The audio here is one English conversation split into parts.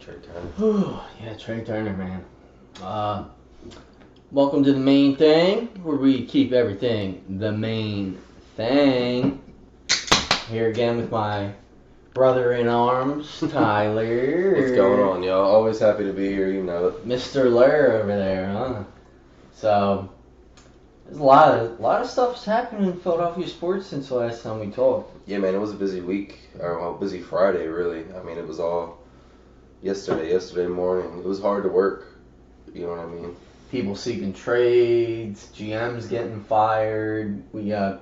Trey Turner. Yeah, Trey Turner, man. Welcome to the Main Thang, where we keep everything the main thing. Here again with my brother in arms, Tyler. What's going on, y'all? Always happy to be here, you know it. Mr. Lair over there, huh? So, there's a lot of stuff's happened in Philadelphia sports since the last time we talked. Yeah, man, it was a busy week, or well, busy Friday, really. I mean, it was all yesterday morning. It was hard to work, you know what I mean? People seeking trades, GMs getting fired. We got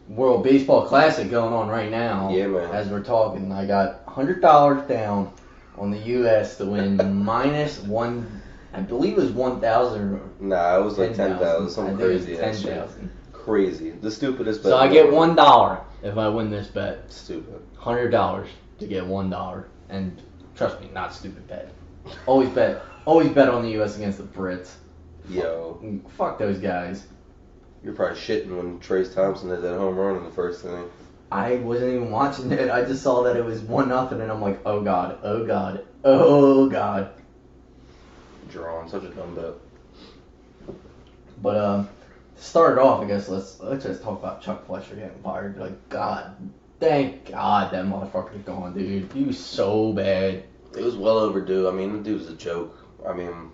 World Baseball Classic going on right now. Yeah, man. As we're talking, I got $100 down on the U.S. to win minus one. I believe it was 1,000. Nah, it was like 10,000, something crazy. 10,000. Crazy. The stupidest bet. So I get $1 if I win this bet. Stupid. $100 to get $1, and trust me, not stupid bet. Always bet on the U.S. against the Brits. Yo. Fuck those guys. You're probably shitting when Trace Thompson hit that home run in the first inning. I wasn't even watching it. I just saw that it was 1-0, and I'm like, oh god, oh god, oh god. Drawn, such a dumb bet. But to start it off, I guess let's just talk about Chuck Fletcher getting fired. Like, God, thank God that motherfucker's gone, dude. He was so bad. It was well overdue. I mean, the dude's a joke. I mean,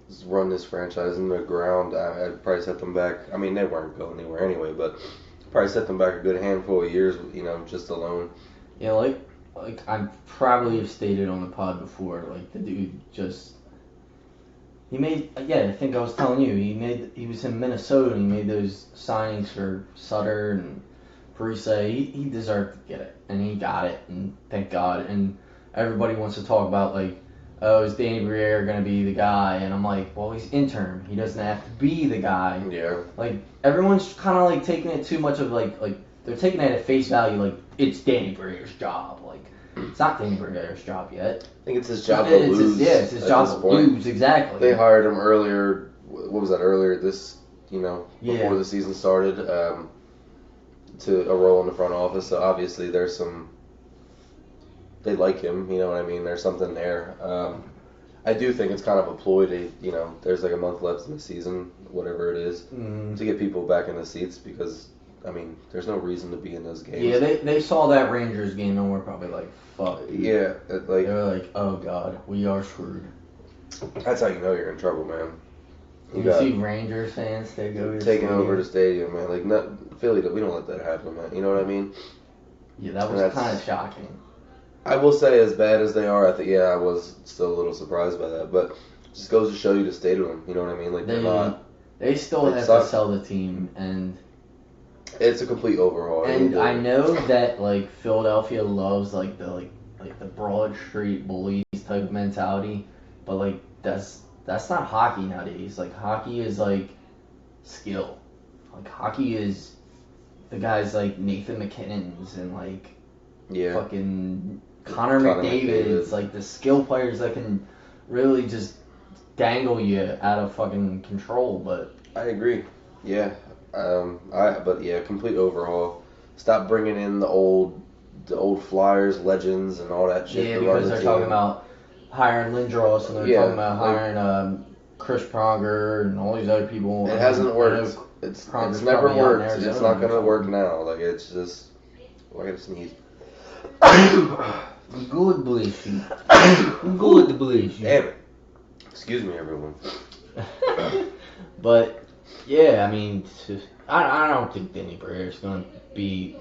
just run this franchise into the ground. I'd probably set them back. I mean, they weren't going anywhere anyway, but probably set them back a good handful of years, you know, just alone. Yeah, like I probably have stated on the pod before, like the dude just he made I think I was telling you he was in Minnesota and he made those signings for Sutter and Parise. He deserved to get it and he got it and thank God. And everybody wants to talk about like, oh, is Danny Briere gonna be the guy? And I'm like, well, he's interim. He doesn't have to be the guy. Yeah. Like everyone's kind of like taking it too much of like they're taking it at face value. Like it's Danny Briere's job. Like it's not Danny Briere's job yet. I think it's his job to lose. It's his job to lose. Exactly. They hired him earlier. What was that? Earlier this, before the season started, to a role in the front office. So obviously there's some. They like him, you know what I mean? There's something there. I do think it's kind of a ploy to, there's like a month left in the season, whatever it is, to get people back in the seats because, I mean, there's no reason to be in those games. Yeah, they saw that Rangers game and were probably like, fuck. Yeah. They were like, oh, God, we are screwed. That's how you know you're in trouble, man. You see Rangers fans take over taking over the stadium, man. Like, Philly, we don't let that happen, man. You know what I mean? Yeah, that was kind of shocking. I will say, as bad as they are, I was still a little surprised by that. But it just goes to show you the state of them. You know what I mean? Like they still have to sell the team, and it's a complete overhaul. And I know that like Philadelphia loves like the Broad Street Bullies type of mentality, but like that's not hockey nowadays. Like hockey is like skill. Like hockey is the guys like Nathan McKinnon's and like fucking Connor McDavid's, like the skill players that can really just dangle you out of fucking control. But I agree. Yeah. Complete overhaul. Stop bringing in the old Flyers legends and all that shit. Yeah, because they're talking about hiring Lindros and they're talking about hiring Chris Pronger and all these other people. It hasn't worked. It's never worked. It's not gonna work now. Like it's just. I gotta sneeze. Good bless you. Damn it. Excuse me, everyone. But yeah, I mean, I don't think Danny Briere is going to be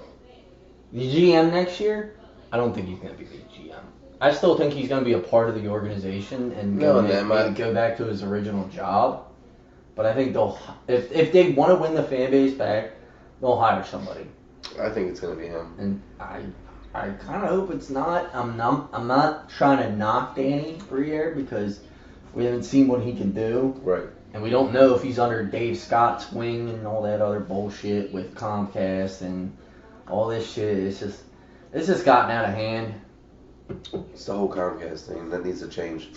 the GM next year. I don't think he's going to be the GM. I still think he's going to be a part of the organization and go back to his original job. But I think if they want to win the fan base back, they'll hire somebody. I think it's going to be him. And I kind of hope it's not. I'm not trying to knock Danny Briere because we haven't seen what he can do. Right. And we don't know if he's under Dave Scott's wing and all that other bullshit with Comcast and all this shit. It's just gotten out of hand. It's the whole Comcast thing. That needs to change.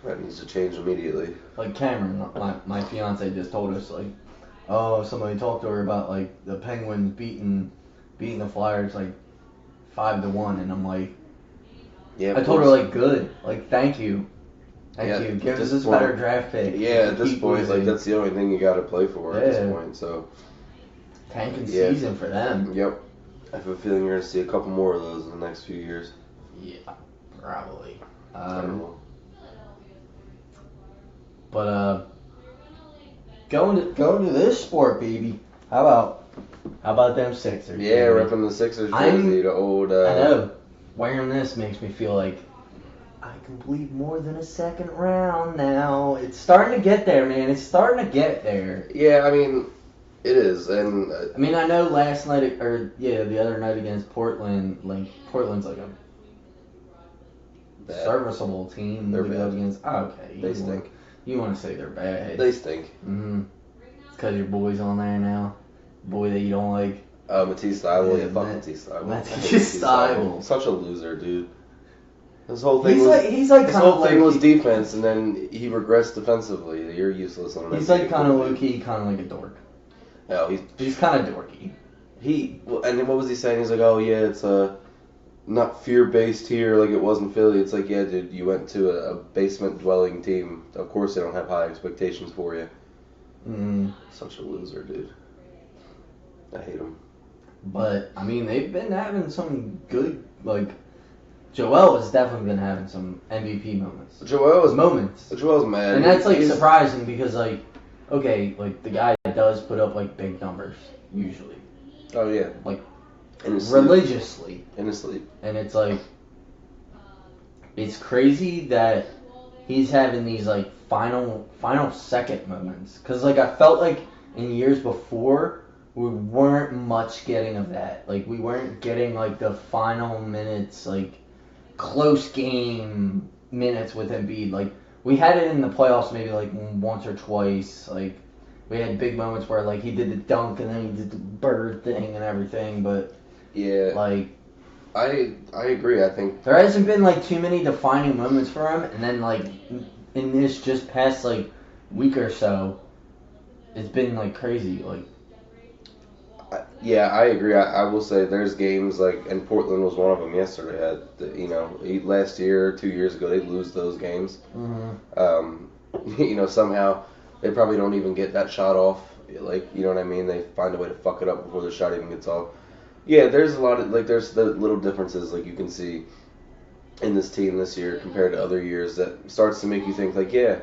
That needs to change immediately. Like Cameron, my fiance just told us, like, oh, somebody talked to her about, like, the Penguins beating the Flyers, like, 5-1. And I'm like, Yeah, I told her, like, good. Like, thank you. Thank Yeah, you. Give at us this a better point- draft pick. Yeah, at this Keep point, like losing. that's the only thing you got to play for at this point. So Tanking Yeah. season for them. Yep. I have a feeling you're gonna see a couple more of those in the next few years. Yeah, probably. I don't know. But going to this sport, baby. How about them Sixers? Yeah, baby? repping the Sixers I'm- jersey, the old. I know. Wearing this makes me feel like I can believe more than a second round now. It's starting to get there, man. It's starting to get there. Yeah, I mean, it is, and I mean, I know last night, the other night against Portland, like, Portland's like a bad. serviceable team. They're to go bad. up against. Okay, They stink. You want to say they're bad? They stink. Because your boy's on there now. Boy that you don't like. Matisse Thybulle, Yeah, fuck Matisse Thybulle. Matisse Thybulle. Such a loser, dude. This whole thing He's like this kind of whole thing low was key. defense, and then he regressed defensively. You're useless on that. He's like kind of low key, kind of like a dork. No, He's kind of dorky. And then what was he saying? He's like, oh yeah, it's not fear based here like it was in Philly. It's like, yeah, dude, you went to a basement dwelling team. Of course they don't have high expectations for you. Such a loser, dude. I hate him. But I mean, they've been having some good, like, Joel has definitely been having some MVP moments. Joel's mad. And that's like surprising because, like, okay, like the guy does put up like big numbers usually. Oh yeah. Like in his religiously. In his sleep. And it's like, it's crazy that he's having these like final second moments. Cause like I felt like in years before we weren't much getting of that. Like we weren't getting like the final minutes, like close game minutes with Embiid. Like we had it in the playoffs maybe like once or twice. Like we had big moments where like he did the dunk and then he did the bird thing and everything. But yeah, like I agree. I think there hasn't been like too many defining moments for him. And then like in this just past like week or so, it's been like crazy. Like. Yeah, I agree. I will say there's games like, and Portland was one of them yesterday. Last year, 2 years ago, they lose those games. Somehow they probably don't even get that shot off. Like, you know what I mean? They find a way to fuck it up before the shot even gets off. Yeah, there's a lot of there's the little differences like you can see in this team this year compared to other years that starts to make you think like, yeah,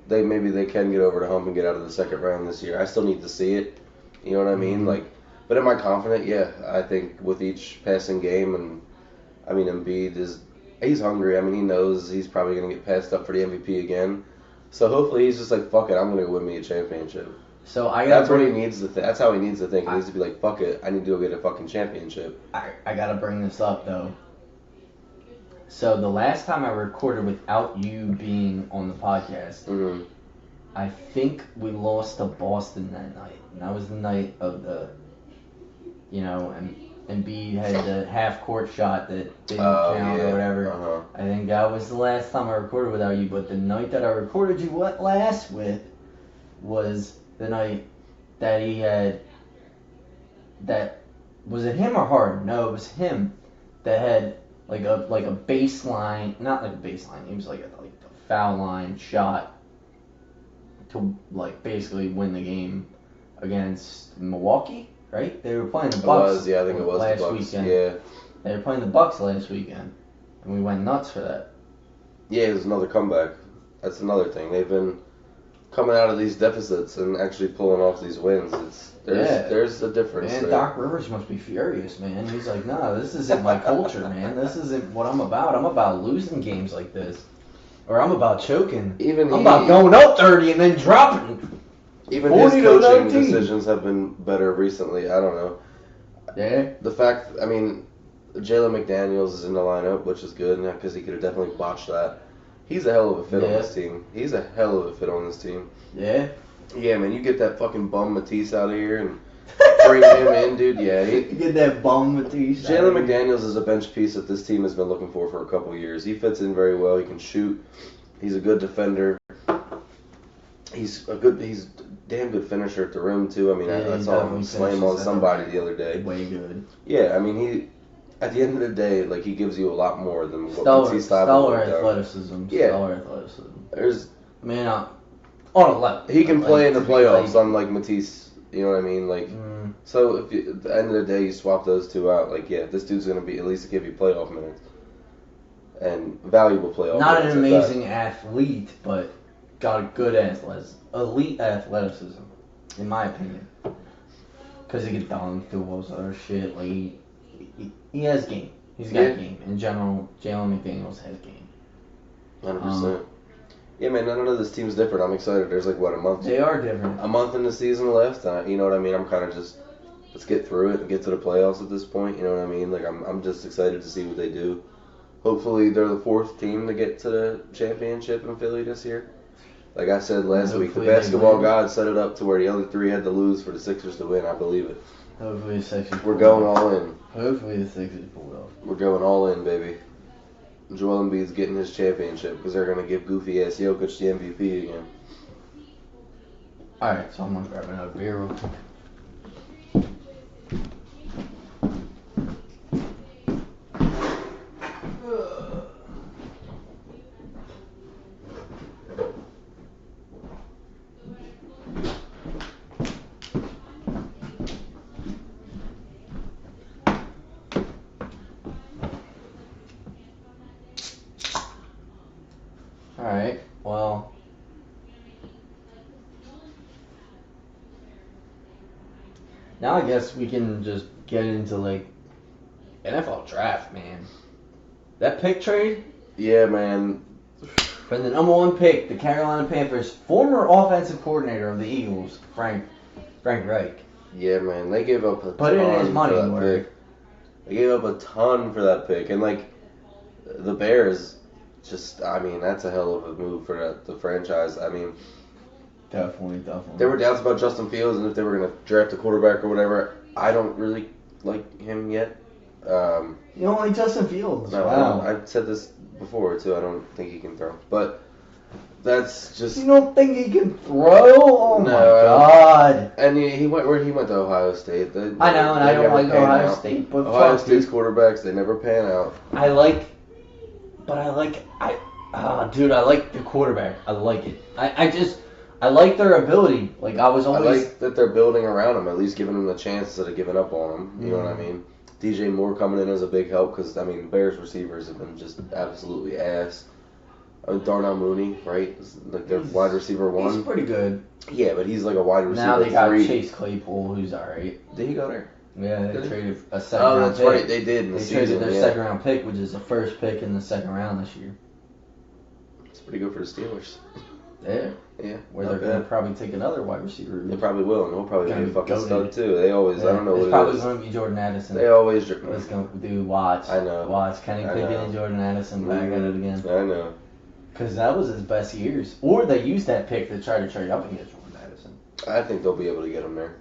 they can get over the hump and get out of the second round this year. I still need to see it. You know what I mean? Like, but am I confident? Yeah, I think with each passing game, and I mean Embiid he's hungry. I mean he knows he's probably gonna get passed up for the MVP again. So hopefully he's just like, fuck it, I'm gonna win me a championship. So that's what he needs to. That's how he needs to think. He needs to be like, fuck it, I need to go get a fucking championship. I gotta bring this up though. So the last time I recorded without you being on the podcast. I think we lost to Boston that night. And that was the night of the, and Embiid had the half-court shot that didn't count or whatever. I think that was the last time I recorded without you. But the night that I recorded you last with was the night that he had, was it him or Harden? No, it was him that had like a baseline, not like a baseline, it was like a foul line shot to like basically win the game against Milwaukee, right? They were playing the Bucks. I think it was last the Bucks. weekend. Yeah. They were playing the Bucks last weekend, and we went nuts for that. Yeah, it was another comeback. That's another thing. They've been coming out of these deficits and actually pulling off these wins. There's a difference. Man, there. Doc Rivers must be furious, man. He's like, no, this isn't my culture, man. This isn't what I'm about. I'm about losing games like this. Or I'm about choking. I'm about going up 30 and then dropping. Even his coaching decisions have been better recently. I don't know. Yeah. The fact, I mean, Jalen McDaniels is in the lineup, which is good because he could have definitely botched that. He's a hell of a fit on this team. He's a hell of a fit on this team. Yeah. Yeah, man, you get that fucking bum Matisse out of here and bring him in, dude. Yeah. You get that bum Matisse. Jalen McDaniels is a bench piece that this team has been looking for a couple years. He fits in very well. He can shoot. He's a good defender. He's damn good finisher at the rim too. I mean, I saw him slam on somebody the other day. Way good. Yeah, I mean at the end of the day, like, he gives you a lot more than what stellar athleticism. Yeah. Stellar athleticism. There's, man, on a level. He can play in the playoffs, unlike Matisse. You know what I mean? Like, so if you, at the end of the day you swap those two out, like, yeah, this dude's gonna be at least give you playoff minutes and valuable playoff. Not an amazing athlete, but got a good elite athleticism, in my opinion. Because he can dunk, do all this other shit. Like, he has game. He's got game. In general, Jalen McDaniels has game. 100%. Yeah, man, none of this team's different. I'm excited. There's like, what, a month? They are different. A month in the season left. You know what I mean? I'm kind of just, let's get through it and get to the playoffs at this point. You know what I mean? Like, I'm just excited to see what they do. Hopefully, they're the fourth team to get to the championship in Philly this year. Like I said last week, the basketball gods set it up to where the other three had to lose for the Sixers to win. I believe it. Hopefully the Sixers. We're going all in. Hopefully the Sixers pull it off. We're going all in, baby. Joel Embiid's getting his championship because they're going to give goofy ass Jokic the MVP again. Alright, so I'm going to grab another beer real quick. Alright, well, now I guess we can just get into, like, NFL draft, man. That pick trade? Yeah, man. For the number one pick, the Carolina Panthers, former offensive coordinator of the Eagles, Frank Reich. Yeah, man. They gave up a ton Put in his money for that pick. They gave up a ton for that pick. And, like, the Bears... Just, I mean, that's a hell of a move for the franchise. I mean, definitely. There were doubts about Justin Fields and if they were going to draft a quarterback or whatever. I don't really like him yet. You don't like Justin Fields? No, wow. I've said this before too. I don't think he can throw. But that's just. You don't think he can throw? Oh no, my God! And he went to Ohio State. I know, and I don't like Ohio State, but Ohio State's quarterbacks, they never pan out. I like the quarterback. I like it. I like their ability. Like, I like that they're building around him, at least giving him the chance instead of giving up on him. You know what I mean? DJ Moore coming in as a big help because, I mean, Bears receivers have been just absolutely ass. Darnell Mooney, right? Like their wide receiver one. He's pretty good. Yeah, but he's like a wide receiver. Now they got Chase Claypool, who's alright. Did he go there? Yeah, they traded a second round pick. Oh, that's right, they did. They traded their second round pick, which is the first pick in the second round this year. It's pretty good for the Steelers. Yeah. Yeah. Where they're going to probably take another wide receiver. They probably will, and he'll probably be a fucking stud too. They always, I don't know what it is. It's probably going to be Jordan Addison. They always. Let's go do watch. I know. Watch Kenny Pickett and Jordan Addison back at it again. I know. Because that was his best years. Or they used that pick to try to trade up against Jordan Addison. I think they'll be able to get him there.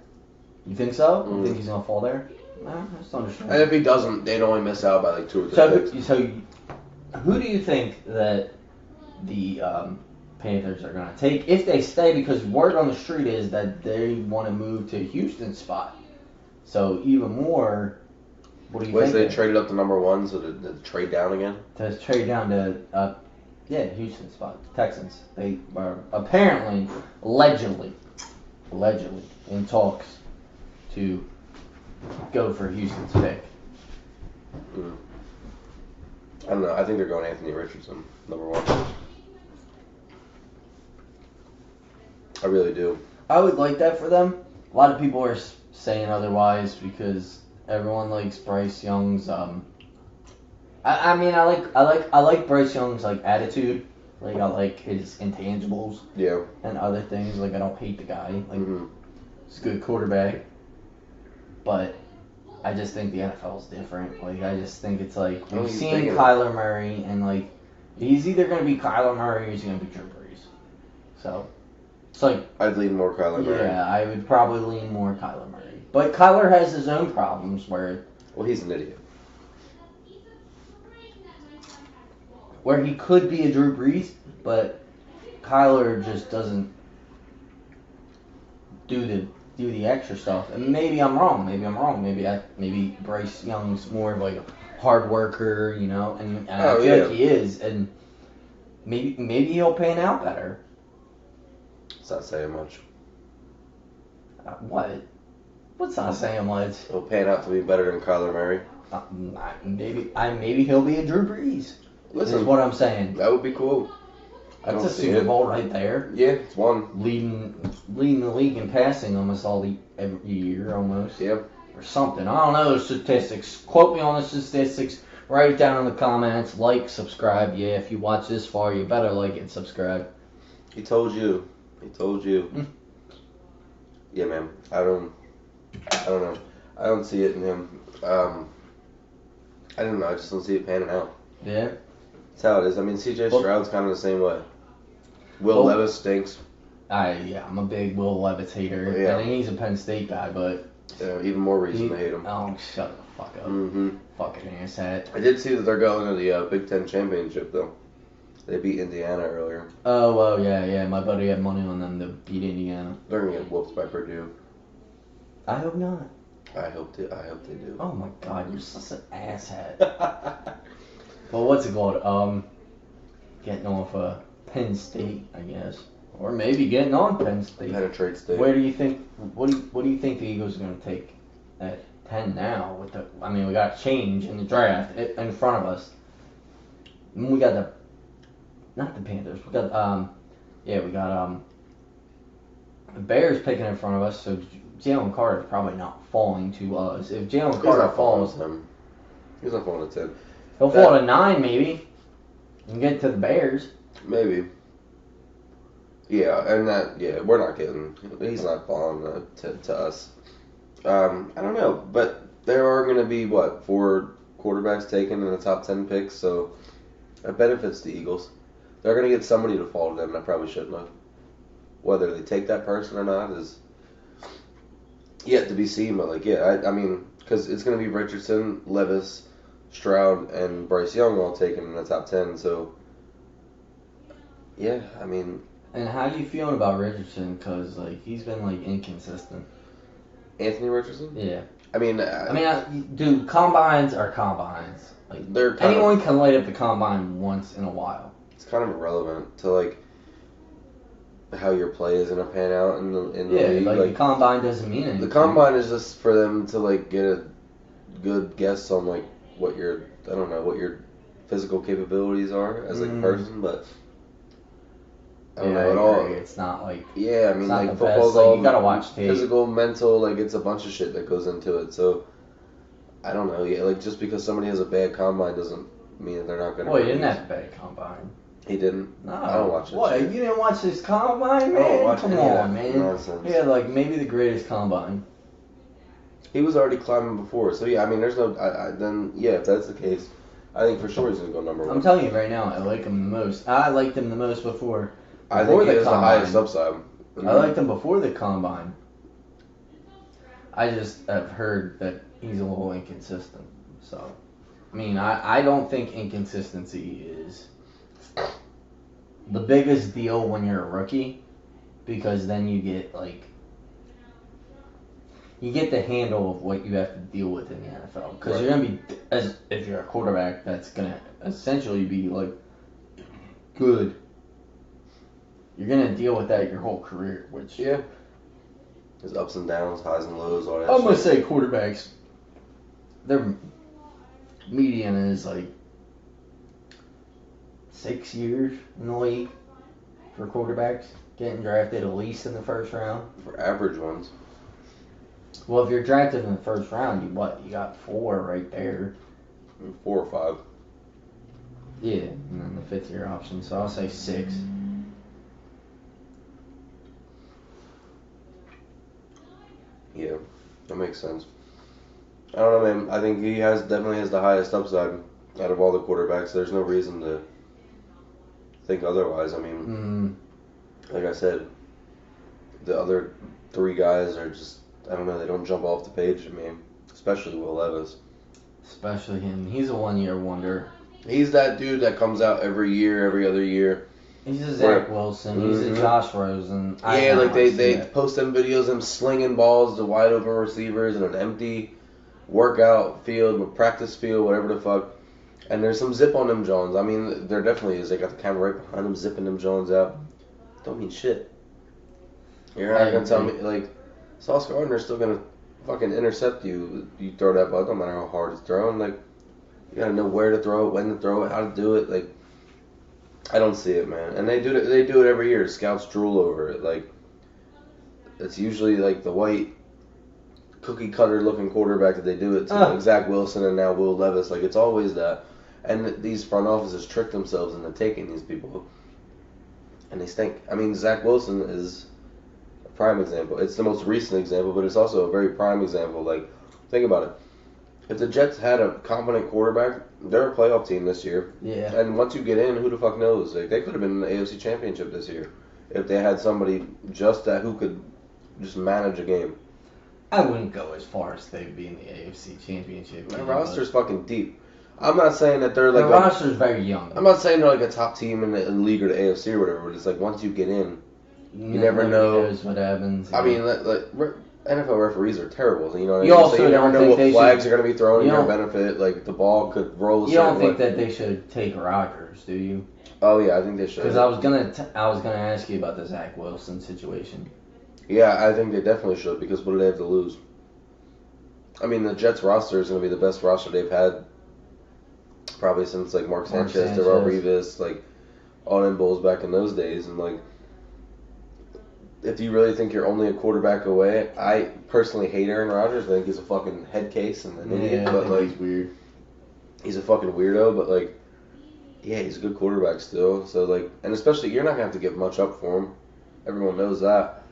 You think so? You think he's going to fall there? No, that's understandable. And if he doesn't, they'd only miss out by like 2 or 3 picks. So who do you think that the Panthers are going to take if they stay? Because word on the street is that they want to move to Houston's spot. So even more, what do you think? So they traded up to number 1, so to trade down again? To trade down to, Houston's spot. Texans. They are apparently, allegedly, in talks to go for Houston's pick. I don't know. I think they're going Anthony Richardson, number 1. I really do. I would like that for them. A lot of people are saying otherwise because everyone likes Bryce Young's. I like Bryce Young's like attitude. Like I like his intangibles. Yeah. And other things. Like I don't hate the guy. Like he's a good quarterback. But I just think the NFL is different. Like I just think it's like we've seen Kyler Murray and like he's either gonna be Kyler Murray or he's gonna be Drew Brees. So it's like I'd lean more Kyler Murray. Yeah, I would probably lean more Kyler Murray. But Kyler has his own problems where he's an idiot. Where he could be a Drew Brees, but Kyler just doesn't do the extra stuff. And maybe I'm wrong. Maybe Bryce Young's more of like hard worker, you know, and I feel like he is, and maybe he'll pan out better. It's not saying much. What? What's not saying much? He'll pan out to be better than Kyler Murray. Maybe he'll be a Drew Brees. Listen, is what I'm saying. That would be cool. That's a Super Bowl right there. Yeah, it's one. Leading the league in passing almost every year almost. Yep. Or something. I don't know the statistics. Quote me on the statistics. Write it down in the comments. Like, subscribe. Yeah, if you watch this far, you better like and subscribe. He told you. Yeah, man. I don't know. I don't see it in him. I don't know. I just don't see it panning out. Yeah. That's how it is. I mean, CJ Stroud's kind of the same way. Will Levis stinks. I'm a big Will Levis hater. Yeah. I think he's a Penn State guy, but... even more reason to hate him. Oh, shut the fuck up. Mm-hmm. Fucking asshat. I did see that they're going to the Big Ten Championship, though. They beat Indiana earlier. Oh, well, yeah. My buddy had money on them to beat Indiana. They're going to get whooped by Purdue. I hope not. I hope they do. Oh, my God. You're such an asshat. Well, what's it called? Getting off Penn State, I guess. Or maybe getting on Penn State. Penetrate State. Where do you think? What do you think the Eagles are going to take at 10 now? We got change in the draft in front of us. And we got not the Panthers. We got the Bears picking in front of us. So Jalen Carter's probably not falling to us. If Jalen Carter falls, he's not falling to 10. He'll fall to 9 maybe, and get to the Bears. Maybe. Yeah, and we're not getting. He's not falling to us. I don't know, but there are going to be 4 quarterbacks taken in the top 10 picks, so that benefits the Eagles. They're going to get somebody to fall to them that probably shouldn't have. Whether they take that person or not is yet to be seen. But I mean, because it's going to be Richardson, Levis, Stroud, and Bryce Young all taken in the top 10. So yeah, I mean. And how do you feeling about Richardson? Because he's been inconsistent. Anthony Richardson? Yeah. I mean, dude, combines are combines. Anyone can light up the combine once in a while. It's kind of irrelevant to how your play is gonna pan out in the league. The combine doesn't mean anything. The combine is just for them to get a good guess on what your physical capabilities are as a person, but. I don't know at all. It's not yeah, I mean football's all you gotta watch tape. Physical, mental, it's a bunch of shit that goes into it. So I don't know. Yeah, just because somebody has a bad combine doesn't mean that they're not gonna. Well, he didn't have a bad combine. He didn't. No, I don't watch it. What? You didn't watch his combine, man? Come on, man. Nonsense. He had maybe the greatest combine. He was already climbing before, so yeah. I mean, there's no. If that's the case, I think for sure he's gonna go number 1. I'm telling you right now, I like him the most. I liked him the most before. I think he has the highest upside. I liked him before the combine. I just have heard that he's a little inconsistent. So, I mean, I don't think inconsistency is the biggest deal when you're a rookie, because then you get the handle of what you have to deal with in the NFL. Because you're gonna be, if you're a quarterback, that's gonna essentially be good. You're going to deal with that your whole career, which... Yeah. There's ups and downs, highs and lows, all that I'm going to say quarterbacks, their median is 6 years in the league for quarterbacks, getting drafted at least in the first round. For average ones. Well, if you're drafted in the first round, you got 4 right there. 4 or 5. Yeah, and then the 5th year option, so I'll say 6. Yeah, that makes sense. I don't know, man. I think he definitely has the highest upside out of all the quarterbacks. There's no reason to think otherwise. I mean, like I said, the other 3 guys are just, I don't know, they don't jump off the page to me, especially Will Levis. Especially him. He's a one-year wonder. He's that dude that comes out every year, every other year. He's a Zach Wilson. He's a Josh Rosen. Yeah, they post them videos of him slinging balls to wide open receivers in an empty workout field, practice field, whatever the fuck. And there's some zip on them Jones. I mean, there definitely is. They got the camera right behind them, zipping them Jones out. Don't mean shit. You're not gonna tell me like Sauce Gardner's still gonna fucking intercept you. You throw that ball, don't matter how hard it's thrown. Like you gotta know where to throw it, when to throw it, how to do it. Like I don't see it, man. And they do it. They do it every year. Scouts drool over it. Like it's usually like the white cookie cutter looking quarterback that they do it to, like Zach Wilson and now Will Levis. Like it's always that. And these front offices trick themselves into taking these people, and they stink. I mean, Zach Wilson is a prime example. It's the most recent example, but it's also a very prime example. Like, think about it. If the Jets had a competent quarterback, they're a playoff team this year. Yeah. And once you get in, who the fuck knows? Like, they could have been in the AFC Championship this year if they had somebody just that who could just manage a game. I wouldn't go as far as they'd be in the AFC Championship. Their roster's fucking deep. I'm not saying that they're like the roster's very young. I'm not saying they're like a top team in the league or the AFC or whatever, but it's like once you get in, you never know. Knows what happens. I mean, like NFL referees are terrible. You know what I mean? Also so you never know what flags should, are going to be thrown in your benefit. Like the ball could roll. You don't think that they should take Rodgers, do you? Oh yeah, I think they should. Because I was gonna ask you about the Zach Wilson situation. Yeah, I think they definitely should because what do they have to lose? I mean, the Jets roster is going to be the best roster they've had probably since like Mark Sanchez, Darrelle Revis, like all them Bulls back in those days. And like, if you really think you're only a quarterback away, I personally hate Aaron Rodgers. I think he's a fucking head case and an idiot. But like, he's weird. He's a fucking weirdo. But like, yeah, he's a good quarterback still. So like, and especially you're not gonna have to give much up for him. Everyone knows that.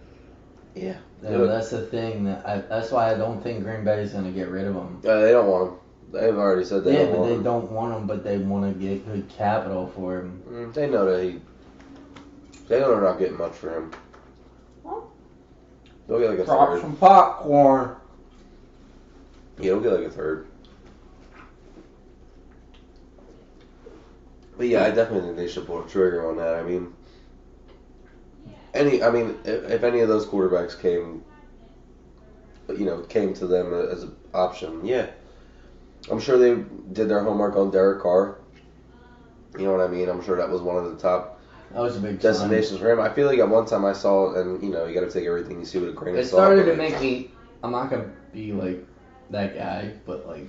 Yeah. No, that's the thing. That's why I don't think Green Bay is gonna get rid of him. They don't want him. They've already said they don't want him. They don't want him, but they want to get good capital for him. They know that they know they're not getting much for him. They'll get like a Drop third. some popcorn. Yeah, they'll get like a third. But yeah, I definitely think they should pull a trigger on that. I mean, if any of those quarterbacks came to them as an option, yeah. I'm sure they did their homework on Derek Carr. You know what I mean? I'm sure that was one of the top destinations for him. I feel like at one time I saw, and you got to take everything you see with a grain of salt. It started to make me. I'm not gonna be like that guy, but like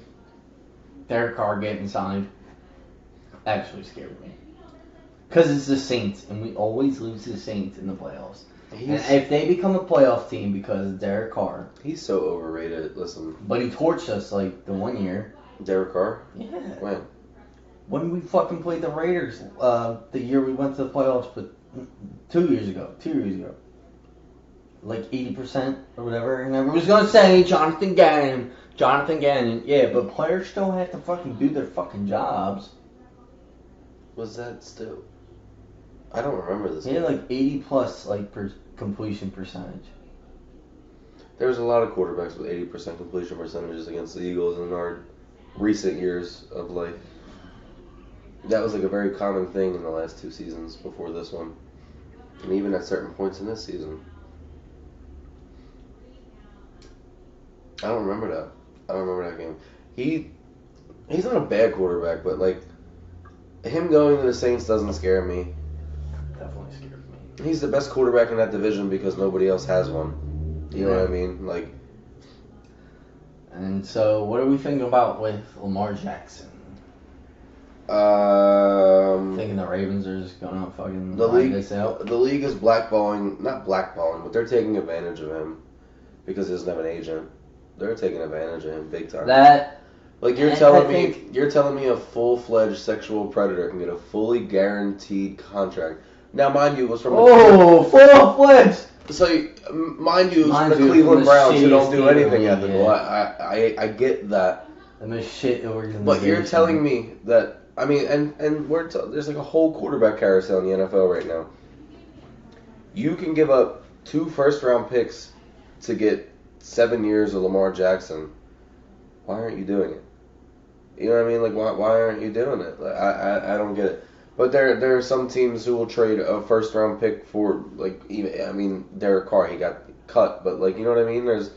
Derek Carr getting signed actually scared me. Because it's the Saints, and we always lose the Saints in the playoffs. And if they become a playoff team because of Derek Carr, he's so overrated. Listen, but he torched us like the one year. Derek Carr? Yeah. When we fucking played the Raiders, the year we went to the playoffs, but 2 years ago. Like 80% or whatever. And everyone was going to say Jonathan Gannon. Yeah, but players still have to fucking do their fucking jobs. Was that still? I don't remember this. He had like 80 plus completion percentage. There was a lot of quarterbacks with 80% completion percentages against the Eagles in our recent years of life. That was like a very common thing in the last 2 seasons before this one. And even at certain points in this season. I don't remember that. I don't remember that game. He's not a bad quarterback, but like him going to the Saints doesn't scare me. Definitely scares me. He's the best quarterback in that division because nobody else has one. You know what I mean? Like. And so, what are we thinking about with Lamar Jackson? Thinking the Ravens are just gonna fucking line this out. The league is not blackballing, but they're taking advantage of him because he doesn't have an agent. They're taking advantage of him big time. You're telling me a full-fledged sexual predator can get a fully guaranteed contract. Now, mind you, it was from full-fledged. So, mind you, it's from the Cleveland Browns who don't do anything ethical. Yeah. I get that. I'm a shit organization. But you're telling me that, there's like a whole quarterback carousel in the NFL right now. You can give up 2 first-round picks to get 7 years of Lamar Jackson. Why aren't you doing it? You know what I mean? Like, why aren't you doing it? Like, I don't get it. But there are some teams who will trade a first-round pick for, Derek Carr, he got cut. But, you know what I mean? There's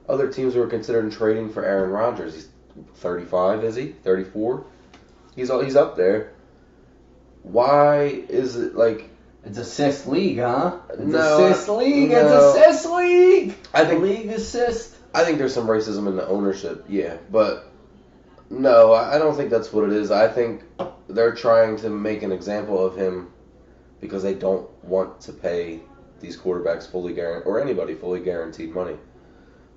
other teams were considering trading for Aaron Rodgers. He's 35, is he? 34? He's up there. Why is it like... It's a cis league, huh? It's no, a cis league. No. It's a cis league. I think league assist. I think there's some racism in the ownership, yeah, but no, I don't think that's what it is. I think they're trying to make an example of him because they don't want to pay these quarterbacks fully guaranteed, or anybody fully guaranteed money.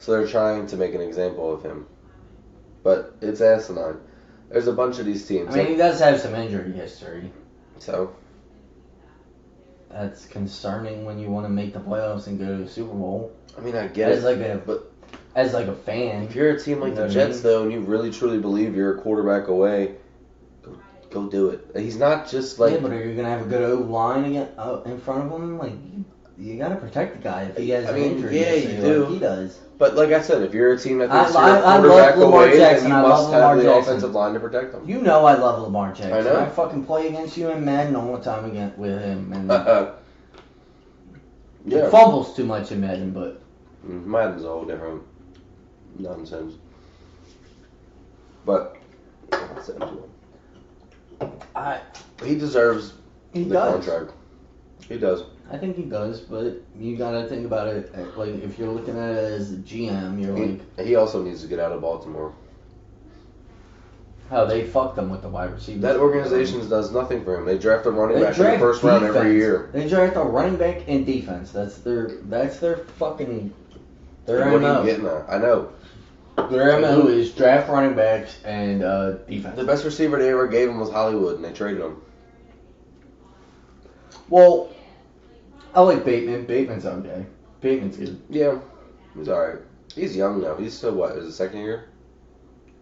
So they're trying to make an example of him. But it's asinine. There's a bunch of these teams. I mean, he does have some injury history. So? That's concerning when you want to make the playoffs and go to the Super Bowl. I mean, I get it. As like a fan. If you're a team like the Jets, though, and you really truly believe you're a quarterback away, go do it. He's not just like... Yeah, but are you going to have a good O-line in front of him? Like, you got to protect the guy if he has an injury. Yeah, you do. Like he does. But like I said, if you're a team that thinks you're a quarterback away, then you must have the offensive line to protect them. You know I love Lamar Jackson. I know. I fucking play against you in Madden all the time with him. And yeah. He fumbles too much in Madden, but... Madden's a whole different nonsense. But he deserves the contract. He does. I think he does, but you gotta think about it. Like, if you're looking at it as a GM, he also needs to get out of Baltimore. How they fucked him with the wide receivers. That organization does nothing for him. They draft a running back in the first round every year. They draft a running back and defense. That's their fucking their MO. What are you getting at? I know. Their MO is draft running backs and defense. The best receiver they ever gave him was Hollywood, and they traded him. Well, I like Bateman. Bateman's okay. Bateman's good. Yeah, he's alright. He's young now. He's still, what, is it second year?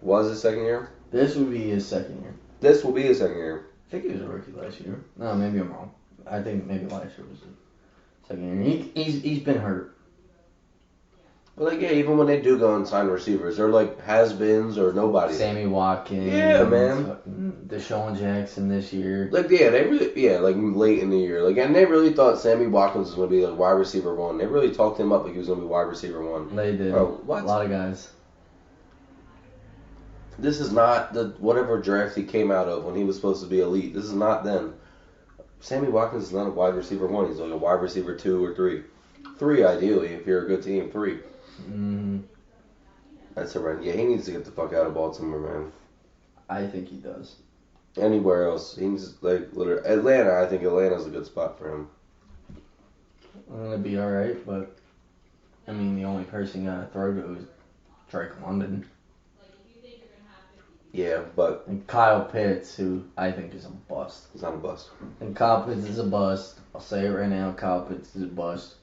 Was his second year? This would be his second year. This will be his second year. I think he was a rookie last year. No, maybe I'm wrong. I think maybe last year was the second year. He's been hurt. But like, yeah, even when they do go and sign receivers, they're like has-beens or nobody. Sammy Watkins. Yeah, man. Deshaun Jackson this year. Like, yeah, like late in the year. Like, and they really thought Sammy Watkins was going to be like wide receiver 1. They really talked him up like he was going to be wide receiver 1. They did. Bro, what? A lot of guys. This is not the whatever draft he came out of when he was supposed to be elite. This is not then. Sammy Watkins is not a wide receiver 1. He's like a wide receiver 2 or 3. 3 ideally if you're a good team. 3. That's horrendous. Yeah, he needs to get the fuck out of Baltimore, man. I think he does. Anywhere else, he needs like literally Atlanta. I think Atlanta's a good spot for him. I'm gonna be all right, but I mean the only person you gotta throw to is Drake London. Yeah, but and Kyle Pitts, who I think is a bust. He's not a bust. And Kyle Pitts is a bust. I'll say it right now. Kyle Pitts is a bust.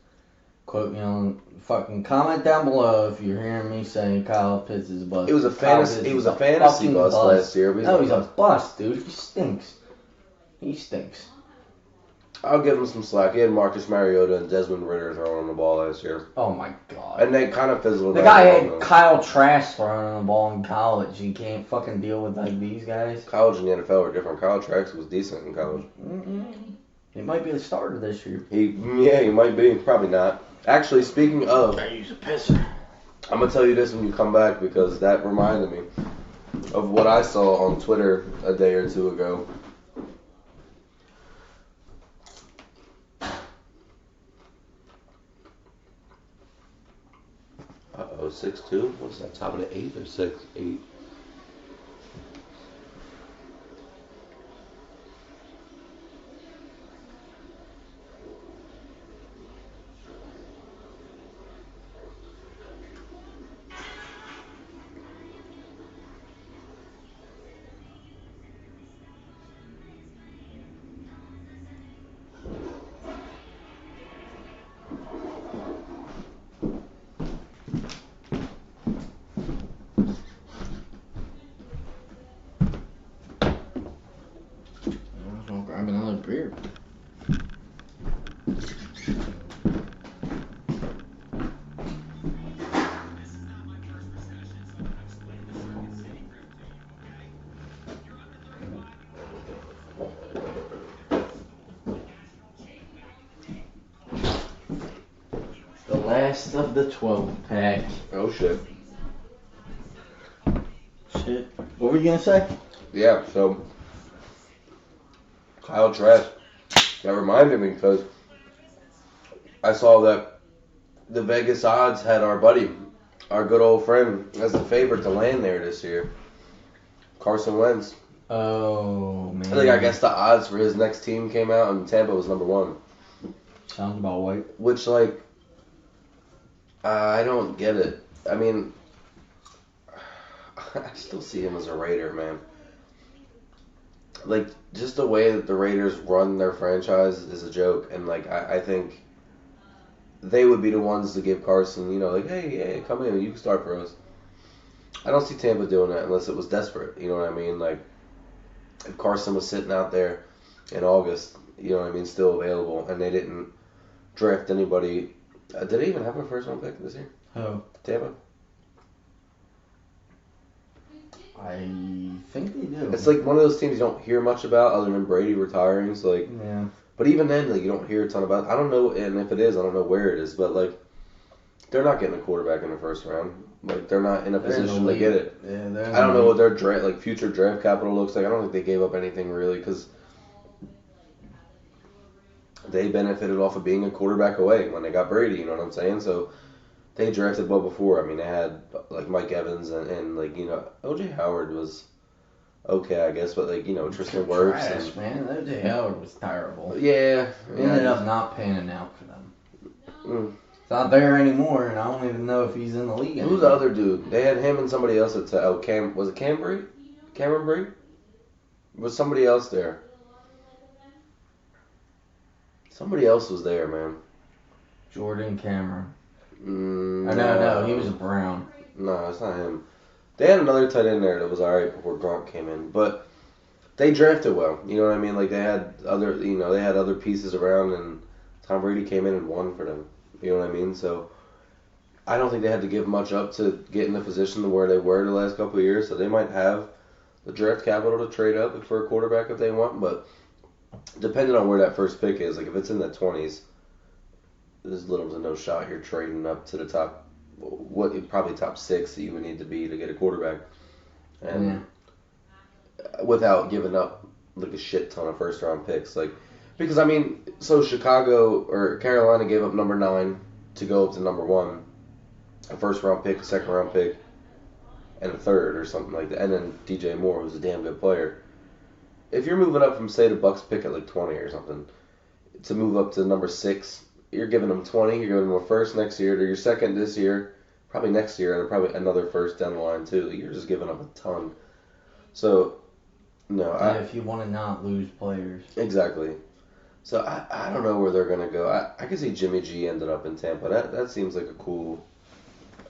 Quote me on fucking comment down below if you're hearing me saying Kyle Pitts is a bust. It was a fantasy. It was a fantasy bust last year. No, he's a bust, dude. He stinks. He stinks. I'll give him some slack. He had Marcus Mariota and Desmond Ridder throwing the ball last year. Oh my god. And they kind of fizzled. The guy had Kyle Trask throwing the ball in college. You can't fucking deal with like these guys. College and the NFL are different. Kyle Trask was decent in college. He might be the starter this year. He might be. Probably not. Actually, speaking of, I use a pisser. I'm gonna tell you this when you come back because that reminded me of what I saw on Twitter a day or two ago. Uh-oh, 6'2"? What's that, top of the 8 or 6'8"? last of the 12 pack. Oh shit. Shit. What were you gonna say? Yeah, so Kyle Trask. That reminded me because I saw that the Vegas odds had our buddy, our good old friend, as the favorite to land there this year. Carson Wentz. Oh, man. I guess the odds for his next team came out and Tampa was number 1. Sounds about right. Which, I don't get it. I mean, I still see him as a Raider, man. Just the way that the Raiders run their franchise is a joke. And, I think they would be the ones to give Carson, hey, come in, you can start for us. I don't see Tampa doing that unless it was desperate, you know what I mean? If Carson was sitting out there in August, you know what I mean, still available, and they didn't draft anybody. Did they even have a first-round pick this year? Who? Tampa? I think they do. It's one of those teams you don't hear much about other than Brady retiring. So yeah. But even then, you don't hear a ton about it. I don't know, and if it is, I don't know where it is. But they're not getting a quarterback in the first round. They're not in a position to get it. Yeah, I don't know what their future draft capital looks like. I don't think they gave up anything really because they benefited off of being a quarterback away when they got Brady. You know what I'm saying? So they drafted well before. I mean, they had Mike Evans and O.J. Howard was okay, I guess, but Tristan Wirfs. Trash, man. O.J. Howard was terrible. Yeah. He ended up not panning out for them. Mm. He's not there anymore, and I don't even know if he's in the league anymore. Who's the other dude? They had him and somebody else at was it Cameron Brate? Was somebody else there? Somebody else was there, man. Jordan Cameron. No, he was a Brown. No, it's not him. They had another tight end there that was alright before Gronk came in, but they drafted well. You know what I mean? They had other pieces around, and Tom Brady came in and won for them. You know what I mean? So I don't think they had to give much up to get in the position to where they were the last couple of years. So they might have the draft capital to trade up for a quarterback if they want, but depending on where that first pick is, if it's in the 20s, there's little to no shot you're trading up to the top. Probably top 6 that you would need to be to get a quarterback, and without giving up a shit ton of first round picks, because so Chicago or Carolina gave up number 9 to go up to number 1, a first round pick, a second round pick, and a third or something like that, and then DJ Moore, who's a damn good player. If you're moving up from say the Bucks pick at 20 or something to move up to number 6. You're giving them 20. You're giving them a first next year. They're your second this year, probably next year, and probably another first down the line too. You're just giving up a ton. So, no. If you want to not lose players. Exactly. So I don't know where they're gonna go. I can see Jimmy G ended up in Tampa. That seems like a cool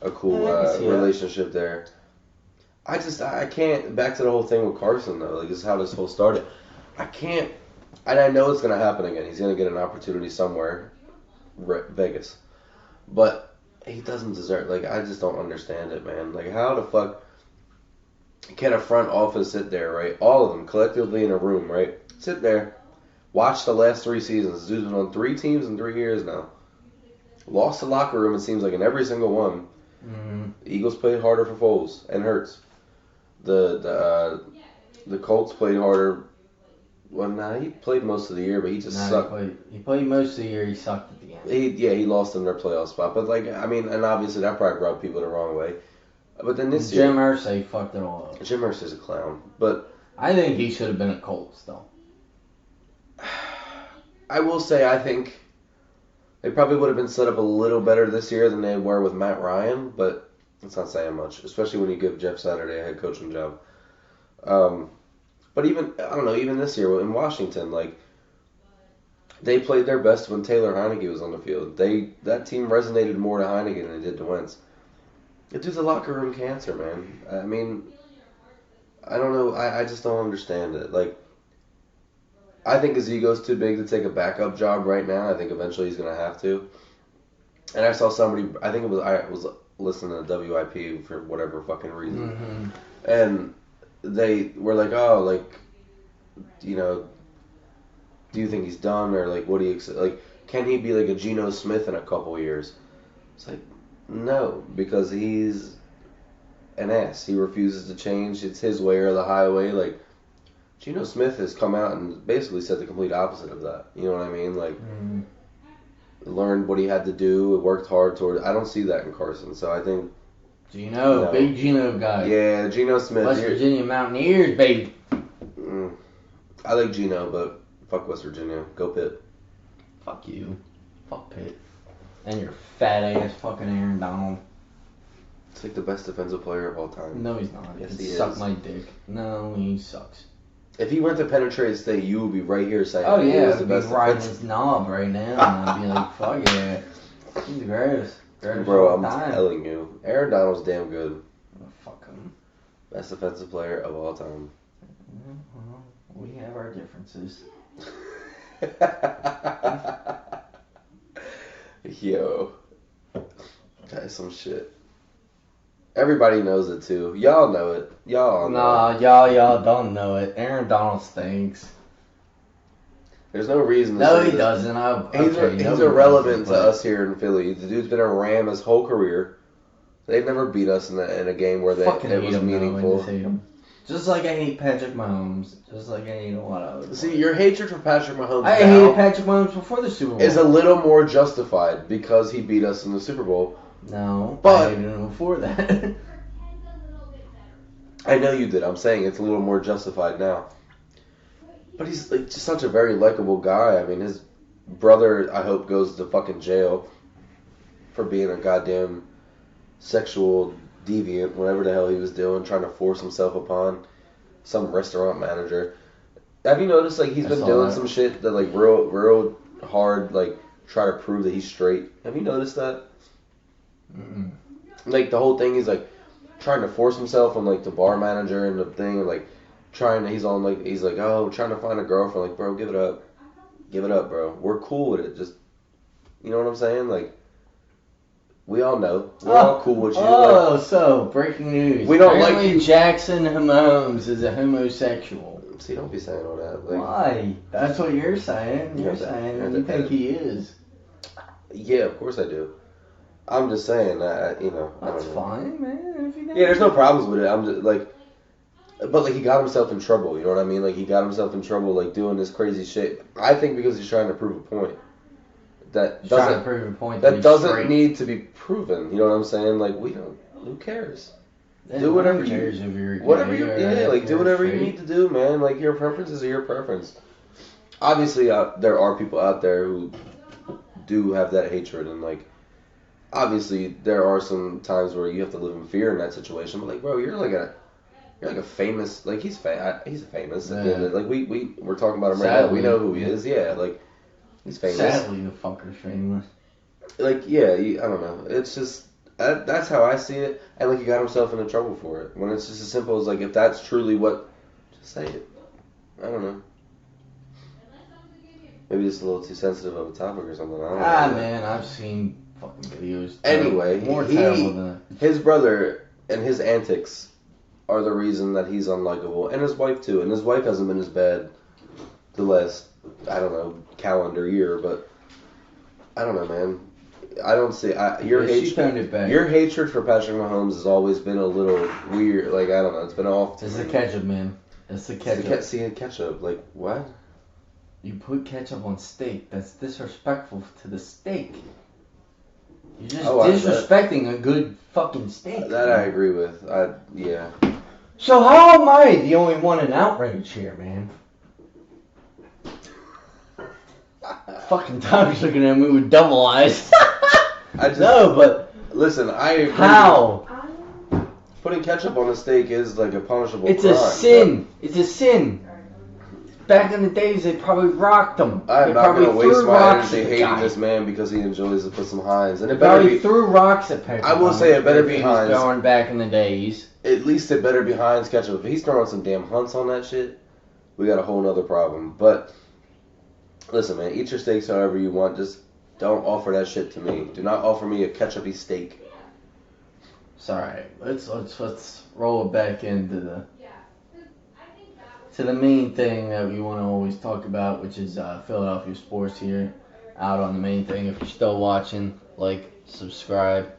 relationship there. I can't. Back to the whole thing with Carson though. This is how this whole started. I can't. And I know it's gonna happen again. He's gonna get an opportunity somewhere. Vegas, but he doesn't deserve. I just don't understand it, man. How the fuck can a front office sit there, right? All of them collectively in a room, right? Sit there, watch the last 3 seasons. Dude's been on 3 teams in 3 years now. Lost the locker room, it seems like, in every single one. Mm-hmm. The Eagles played harder for Foles and Hurts. The Colts played harder. Well, he played most of the year, but he just sucked. He played most of the year. He sucked at the end. He lost in their playoff spot. But, and obviously that probably rubbed people the wrong way. But then this year... Jim Irsay fucked it all up. Jim Irsay's a clown. But... I think he should have been a Colts, though. I will say I think they probably would have been set up a little better this year than they were with Matt Ryan, but that's not saying much, especially when you give Jeff Saturday a head coaching job. But even this year in Washington, they played their best when Taylor Heineke was on the field. That team resonated more to Heineke than they did to Wentz. The dude's a locker room cancer, man. I don't know. I just don't understand it. I think his ego's too big to take a backup job right now. I think eventually he's going to have to. And I saw somebody, I was listening to WIP for whatever fucking reason. Mm-hmm. And they were do you think he's done, or what do you can he be a Geno Smith in a couple years? It's like, no, because he's an ass. He refuses to change. It's his way or the highway. Like, Geno Smith has come out and basically said the complete opposite of that. You know what I mean? Like, learned what he had to do, worked hard toward it. I don't see that in Carson. So I think Geno, big Geno guy. Yeah, Geno Smith. West Virginia Mountaineers, baby. I like Geno, but fuck West Virginia. Go Pitt. Fuck you. Fuck Pitt. And your fat ass fucking Aaron Donald. He's like the best defensive player of all time. No, he's not. Yes, he Suck is. my dick. No, he sucks. If he went to Penetrate State, you would be right here saying Oh he yeah, was I'd the be best riding defensive. his knob right now, and I'd be like, fuck yeah. He's the greatest. Bro, I'm time. telling you, Aaron Donald's damn good. Oh, fuck him. Best defensive player of all time. Well, we have our differences. Yo, that is some shit. Everybody knows it too. Y'all know it. Y'all know it. Nah, y'all don't know it. Aaron Donald stinks. There's no reason to No, say he that. doesn't. He's irrelevant to us here in Philly. The dude's been a Ram his whole career. They've never beat us in a game where Fucking it hate was him, meaningful. I just hate him. Just like I hate Patrick Mahomes. Just like I hate a lot of others. See, your hatred for Patrick Mahomes I now hated Patrick Mahomes before the Super Bowl. is a little more justified because he beat us in the Super Bowl. No, But- I hated him before that. I know you did. I'm saying it's a little more justified now. But he's like just such a very likable guy. I mean, his brother, I hope, goes to fucking jail for being a goddamn sexual deviant, whatever the hell he was doing, trying to force himself upon some restaurant manager. Have you noticed, like, he's I been saw doing that. some shit that, like, real hard, like, try to prove that he's straight? Have you noticed that? Mm-mm. Like, the whole thing, he's, like, trying to force himself on, like, the bar manager and the thing, and, like, he's like, oh, trying to find a girlfriend. Like, bro, give it up. Give it up, bro. We're cool with it. Just, you know what I'm saying? Like, we all know. We're all cool with you. Oh, Like, so breaking news. We don't like Apparently you. Jackson Mahomes is a homosexual. see, don't be saying all that. Like, Why? That's what you're saying. You're Yeah, saying yeah, you think he is. yeah, of course I do. I'm just saying that, you know. I That's don't know. fine, man. If you think Yeah, there's no problems with it. I'm just, like, but, like, he got himself in trouble, you know what I mean? Like, he got himself in trouble, like, doing this crazy shit. I think because he's trying to prove a point. That He's trying to doesn't, prove a point that he's doesn't straight. need to be proven, you know what I'm saying? Like, we don't, who cares? Then do whatever who you- cares if you're Whatever gay you, or yeah, if like, do you're whatever you straight. need to do, man. Like, your preferences are your preference. Obviously, there are people out there who do have that hatred, and, like, obviously, there are some times where you have to live in fear in that situation, but, like, bro, you're like a famous, like, he's famous. At the end of, like, we're talking about him right now. We Sadly. know who he is. Yeah, like, he's famous. Sadly, the fucker's famous. Like, yeah, I don't know. It's just, that's how I see it. And, like, he got himself into trouble for it. When it's just as simple as, like, if that's truly what, just say it. I don't know. Maybe it's a little too sensitive of a topic or something. I don't know. Man, I've seen fucking videos. Anyway, more he- terrible than His brother and his antics are the reason that he's unlikable. And his wife, too. And his wife hasn't been as bad the last, I don't know, calendar year. But, I don't know, man. I don't see, she found it back. your hatred for Patrick Mahomes has always been a little weird. Like, I don't know. It's been off. It's the ketchup, man. It's the ketchup. See, ketchup. Like, what? You put ketchup on steak. That's disrespectful to the steak. You're just disrespecting a good fucking steak. That I agree with. Yeah. So how am I the only one in outrage here, man? Fucking Tom's looking at me with double eyes. No, but Listen, I agree. how? Putting ketchup on a steak is like a punishable It's crime. a sin. It's a sin. Back in the days, they probably rocked them. I'm They not probably going to waste threw my rocks energy at the hating guy. this man because he enjoys to put some Heinz. And They it better probably be, threw rocks at Patrick I will Mahomes say it better if be he was Heinz. throwing back in the days. at least it better be Heinz ketchup. If he's throwing some damn hunts on that shit, we got a whole nother problem. But, listen, man, eat your steaks however you want. Just don't offer that shit to me. Do not offer me a ketchupy steak. It's alright. Let's roll it back into the main thing that we want to always talk about, which is Philadelphia sports here, out on the main thing. If you're still watching, like, subscribe,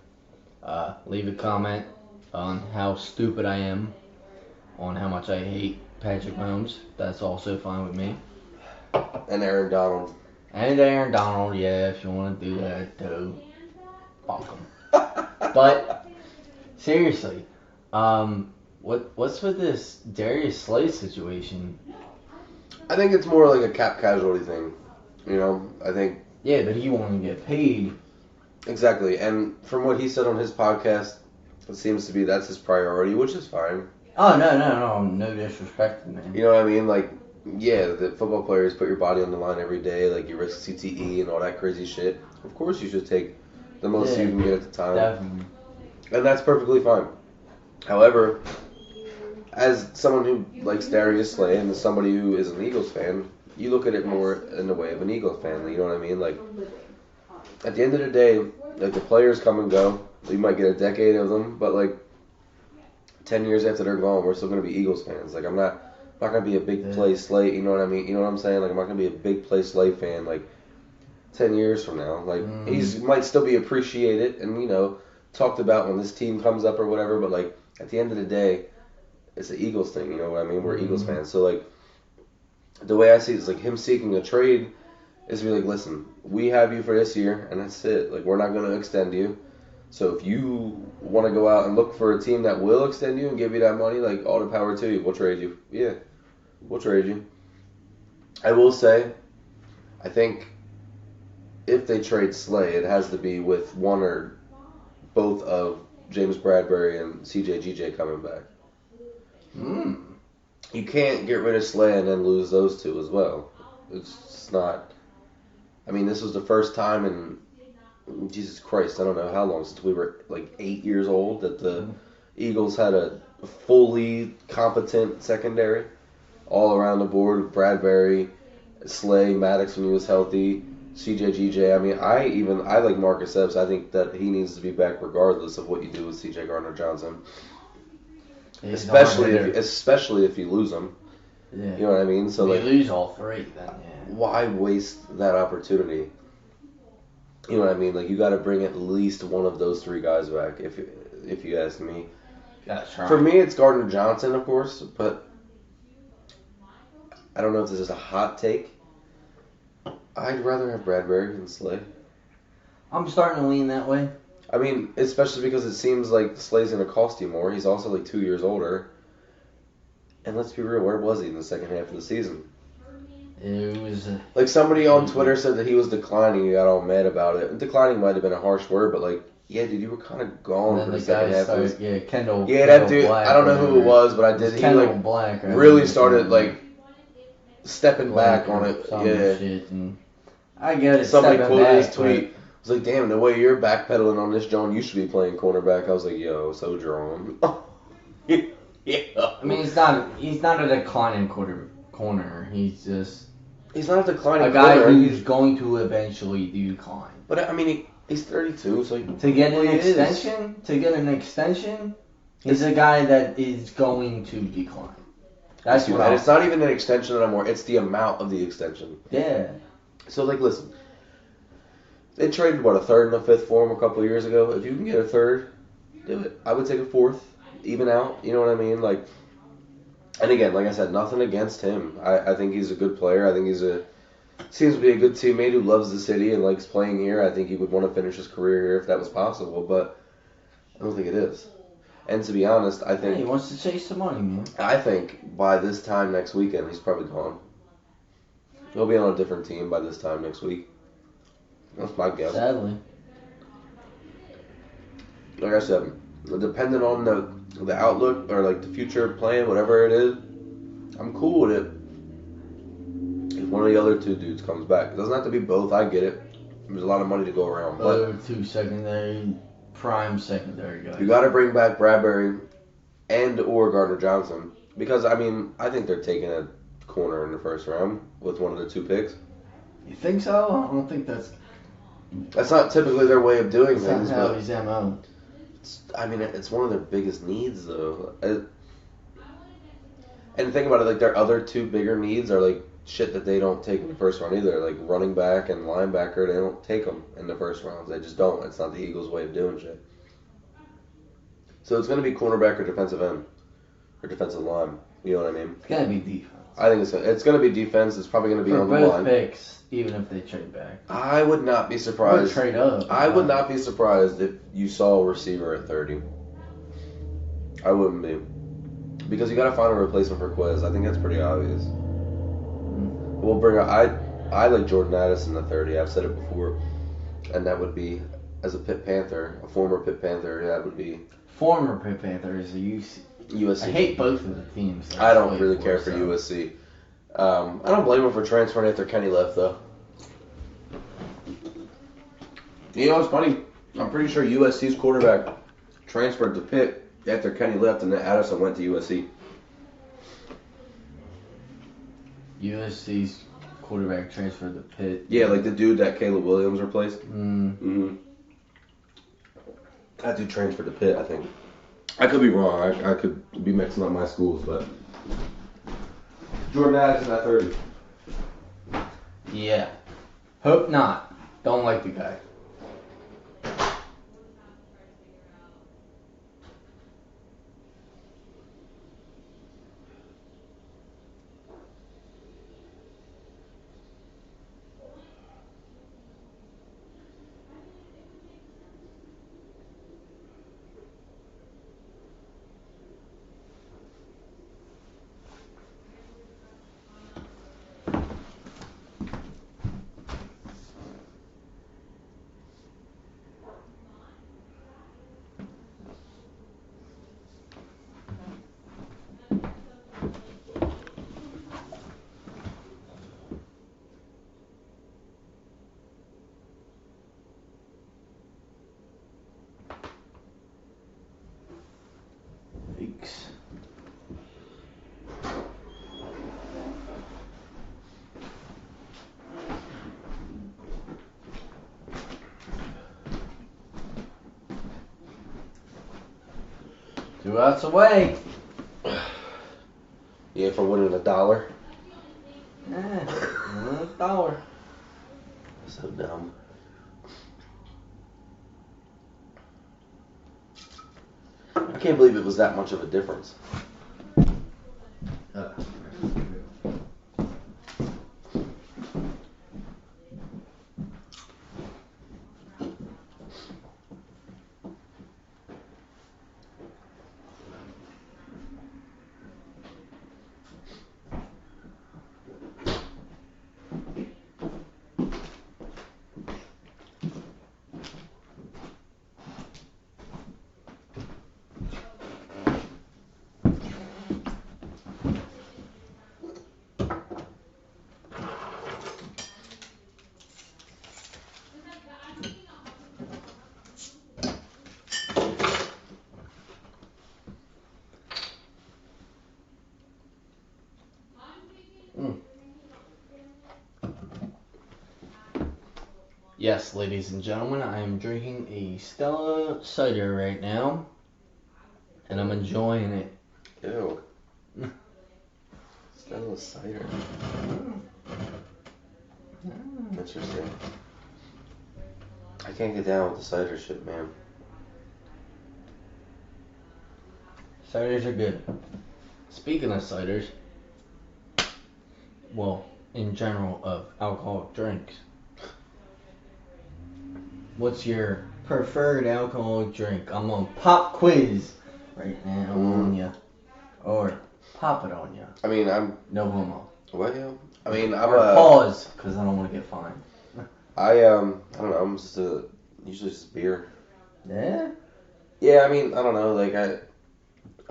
leave a comment on how stupid I am, on how much I hate Patrick Mahomes. That's also fine with me. And Aaron Donald. And Aaron Donald, yeah, if you want to do that too. Fuck him. But seriously, what's with this Darius Slay situation? I think it's more like a cap casualty thing. You know, I think. Yeah, but he won't get paid. Exactly, and from what he said on his podcast, it seems to be that's his priority, which is fine. Oh, no disrespect, man. You know what I mean? Like, yeah, the football players put your body on the line every day, like you risk CTE and all that crazy shit. Of course you should take the most you can get at the time. Definitely. And that's perfectly fine. However, as someone who likes Darius Slay and as somebody who is an Eagles fan, you look at it more in the way of an Eagles fan. You know what I mean? Like, at the end of the day, like the players come and go. You might get a decade of them, but like 10 years after they're gone, we're still gonna be Eagles fans. Like I'm not gonna be a big play Slay. You know what I mean? You know what I'm saying? Like I'm not gonna be a big play Slay fan. Like 10 years from now, like he might still be appreciated and talked about when this team comes up or whatever. But like at the end of the day, it's an Eagles thing. You know what I mean? We're Eagles fans. So like the way I see it is like him seeking a trade is be like, listen, we have you for this year and that's it. Like we're not gonna extend you. So if you want to go out and look for a team that will extend you and give you that money, like all the power to you. We'll trade you. Yeah, we'll trade you. I will say, I think if they trade Slay, it has to be with one or both of James Bradbury and CJ coming back. You can't get rid of Slay and then lose those two as well. It's just not. I mean, this was the first time in Jesus Christ, I don't know how long since we were like 8 years old that the Eagles had a fully competent secondary all around the board. Bradbury, Slay, Maddox when he was healthy, CJ. I mean, I like Marcus Epps. I think that he needs to be back regardless of what you do with CJ Gardner-Johnson. Especially if you lose him. Yeah. You know what I mean? So you lose all three, then yeah. Why waste that opportunity? You know what I mean? Like, you got to bring at least one of those three guys back, if you ask me. That's right. For me, it's Gardner-Johnson, of course, but I don't know if this is a hot take. I'd rather have Bradbury than Slay. I'm starting to lean that way. I mean, especially because it seems like Slay's going to cost you more. He's also like 2 years older. And let's be real, where was he in the second half of the season? It was like somebody on Twitter said that he was declining. You got all mad about it. Declining might have been a harsh word, but like, yeah, dude, you were kind of gone for the second half. Kendall. Yeah, that dude. Black, I don't know who it was, but I did. He like Black, really started like stepping back on it. Yeah. Shit, and I get it. Somebody quoted his tweet. I was like, damn, the way you're backpedaling on this, John, you should be playing cornerback. I was like, yo, so drawn. Yeah. I mean, he's not a declining corner. He's not a declining a guy corner. Who's going to eventually decline. But I mean, he's 32, so to get an extension, he's a guy that is going to decline. That's what. And it's not even an extension anymore. It's the amount of the extension. Yeah. So like, listen, they traded a third and a fifth for him a couple of years ago. If you can get a third, do it. I would take a fourth. Even out, you know what I mean? Like, and again, like I said, nothing against him. I think he's a good player. I think seems to be a good teammate who loves the city and likes playing here. I think he would want to finish his career here if that was possible, but I don't think it is. And to be honest, I think he wants to chase the money, man. I think by this time next weekend, he's probably gone. He'll be on a different team by this time next week. That's my guess. Sadly. Like I said, depending on the outlook or like the future plan, whatever it is, I'm cool with it. If one of the other two dudes comes back, it doesn't have to be both. I get it. There's a lot of money to go around, but two prime secondary guys. You got to bring back Bradbury and or Gardner-Johnson because I mean I think they're taking a corner in the first round with one of the two picks. You think so? I don't think that's. That's not typically their way of doing things. That's how he's MO. I mean, it's one of their biggest needs, though. And think about it, like, their other two bigger needs are, like, shit that they don't take in the first round either. Like running back and linebacker, they don't take them in the first rounds. They just don't. It's not the Eagles' way of doing shit. So it's going to be cornerback or defensive end or defensive line. You know what I mean? It's gonna be defense. I think it's going to be defense. It's probably going to be For on the both line. picks, even if they trade back. I would not be Or surprised. trade up. I would not be surprised if you saw a receiver at 30. I wouldn't be. Because you got to find a replacement for Quiz. I think that's pretty obvious. We'll bring up. I like Jordan Addison at 30. I've said it before, and that would be as a Pitt Panther, a former Pitt Panther. That would be Former Pitt Panther is a USC. I hate both of the teams. I don't really care for USC. I don't blame them for transferring after Kenny left, though. You know what's funny? I'm pretty sure USC's quarterback transferred to Pitt after Kenny left, and then Addison went to USC. USC's quarterback transferred to Pitt. Yeah, like the dude that Caleb Williams replaced. Mm. That dude transferred to Pitt, I think. I could be wrong. I could be mixing up my schools, but Jordan Addison at 30. Yeah. Hope not. Don't like the guy. Thanks. Two outs away. Yeah, for winning $1. Yeah, $1. So dumb. I can't believe it was that much of a difference. Yes, ladies and gentlemen, I am drinking a Stella cider right now, and I'm enjoying it. Ew. Stella cider. Interesting. I can't get down with the cider shit, man. Ciders are good. Speaking of ciders, well, in general of alcoholic drinks, what's your preferred alcoholic drink? I'm on pop quiz right now on ya, or pop it on ya. I mean, I'm No homo. what? Yeah. I mean, I'm Or pause, cause I don't want to get fined. I don't know. I'm just usually just beer. Yeah. Yeah, I mean, I don't know. Like I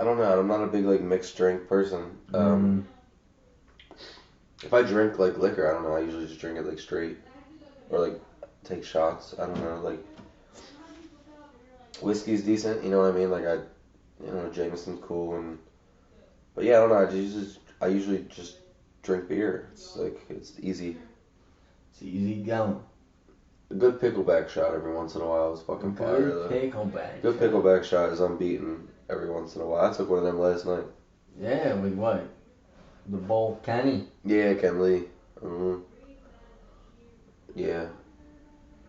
don't know. I'm not a big like mixed drink person. If I drink like liquor, I don't know. I usually just drink it like straight, or like take shots. I don't know. Like whiskey's decent. You know what I mean? Like Jameson's cool, but yeah, I don't know. I usually just drink beer. It's easy. It's easy going. A good pickleback shot every once in a while is fucking fire. Good pickleback. Good pickleback shot is unbeaten every once in a while. I took one of them last night. Yeah, with what? the bowl. Kenny. Yeah, Ken Lee. Yeah.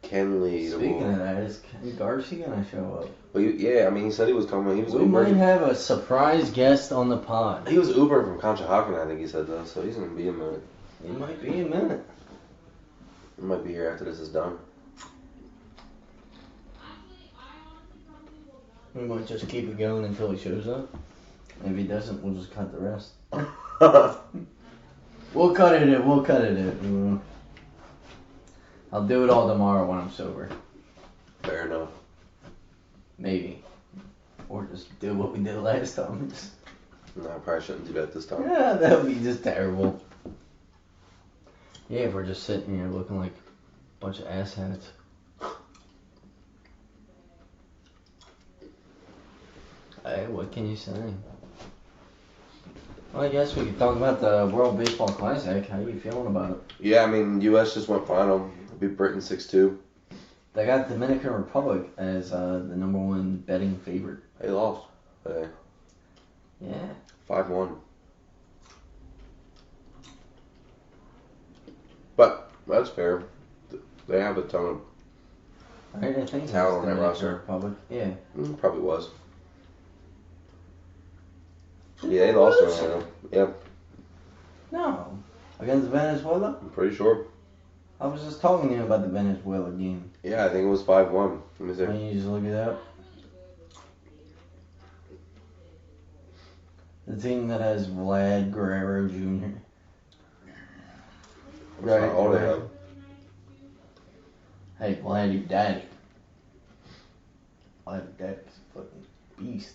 Ken Lee. Speaking of that, is Ken Garcia gonna show up? Well, yeah, I mean, he said he was coming. He was We Ubering. might have a surprise guest on the pod. He was Ubering from Conshohocken, I think he said, though, so he's going to be a minute. He might be a minute. He might be here after this is done. We might just keep it going until he shows up. If he doesn't, we'll just cut the rest. We'll cut it in. I'll do it all tomorrow when I'm sober. Fair enough. Maybe. Or just do what we did last time. No, I probably shouldn't do that this time. Yeah, that would be just terrible. Yeah, if we're just sitting here looking like a bunch of asshats. Hey, what can you say? Well, I guess we could talk about the World Baseball Classic. How are you feeling about it? Yeah, I mean, U.S. just went final. Beat Britain 6-2. They got Dominican Republic as the number one betting favorite. They lost. Hey. Yeah. 5-1. But that's fair. They have a ton of Right, I think talent on that Dominican roster. Republic. Yeah. Probably was. Yeah, they lost to Yeah, No. Against Venezuela? I'm pretty sure. I was just talking to you about the Venezuela game. Yeah, I think it was 5-1. Let me see. Why don't you just look it up? The team that has Vlad Guerrero Jr. That's not all they have. Hey, Vlad, your daddy. Vlad, your daddy's a fucking beast.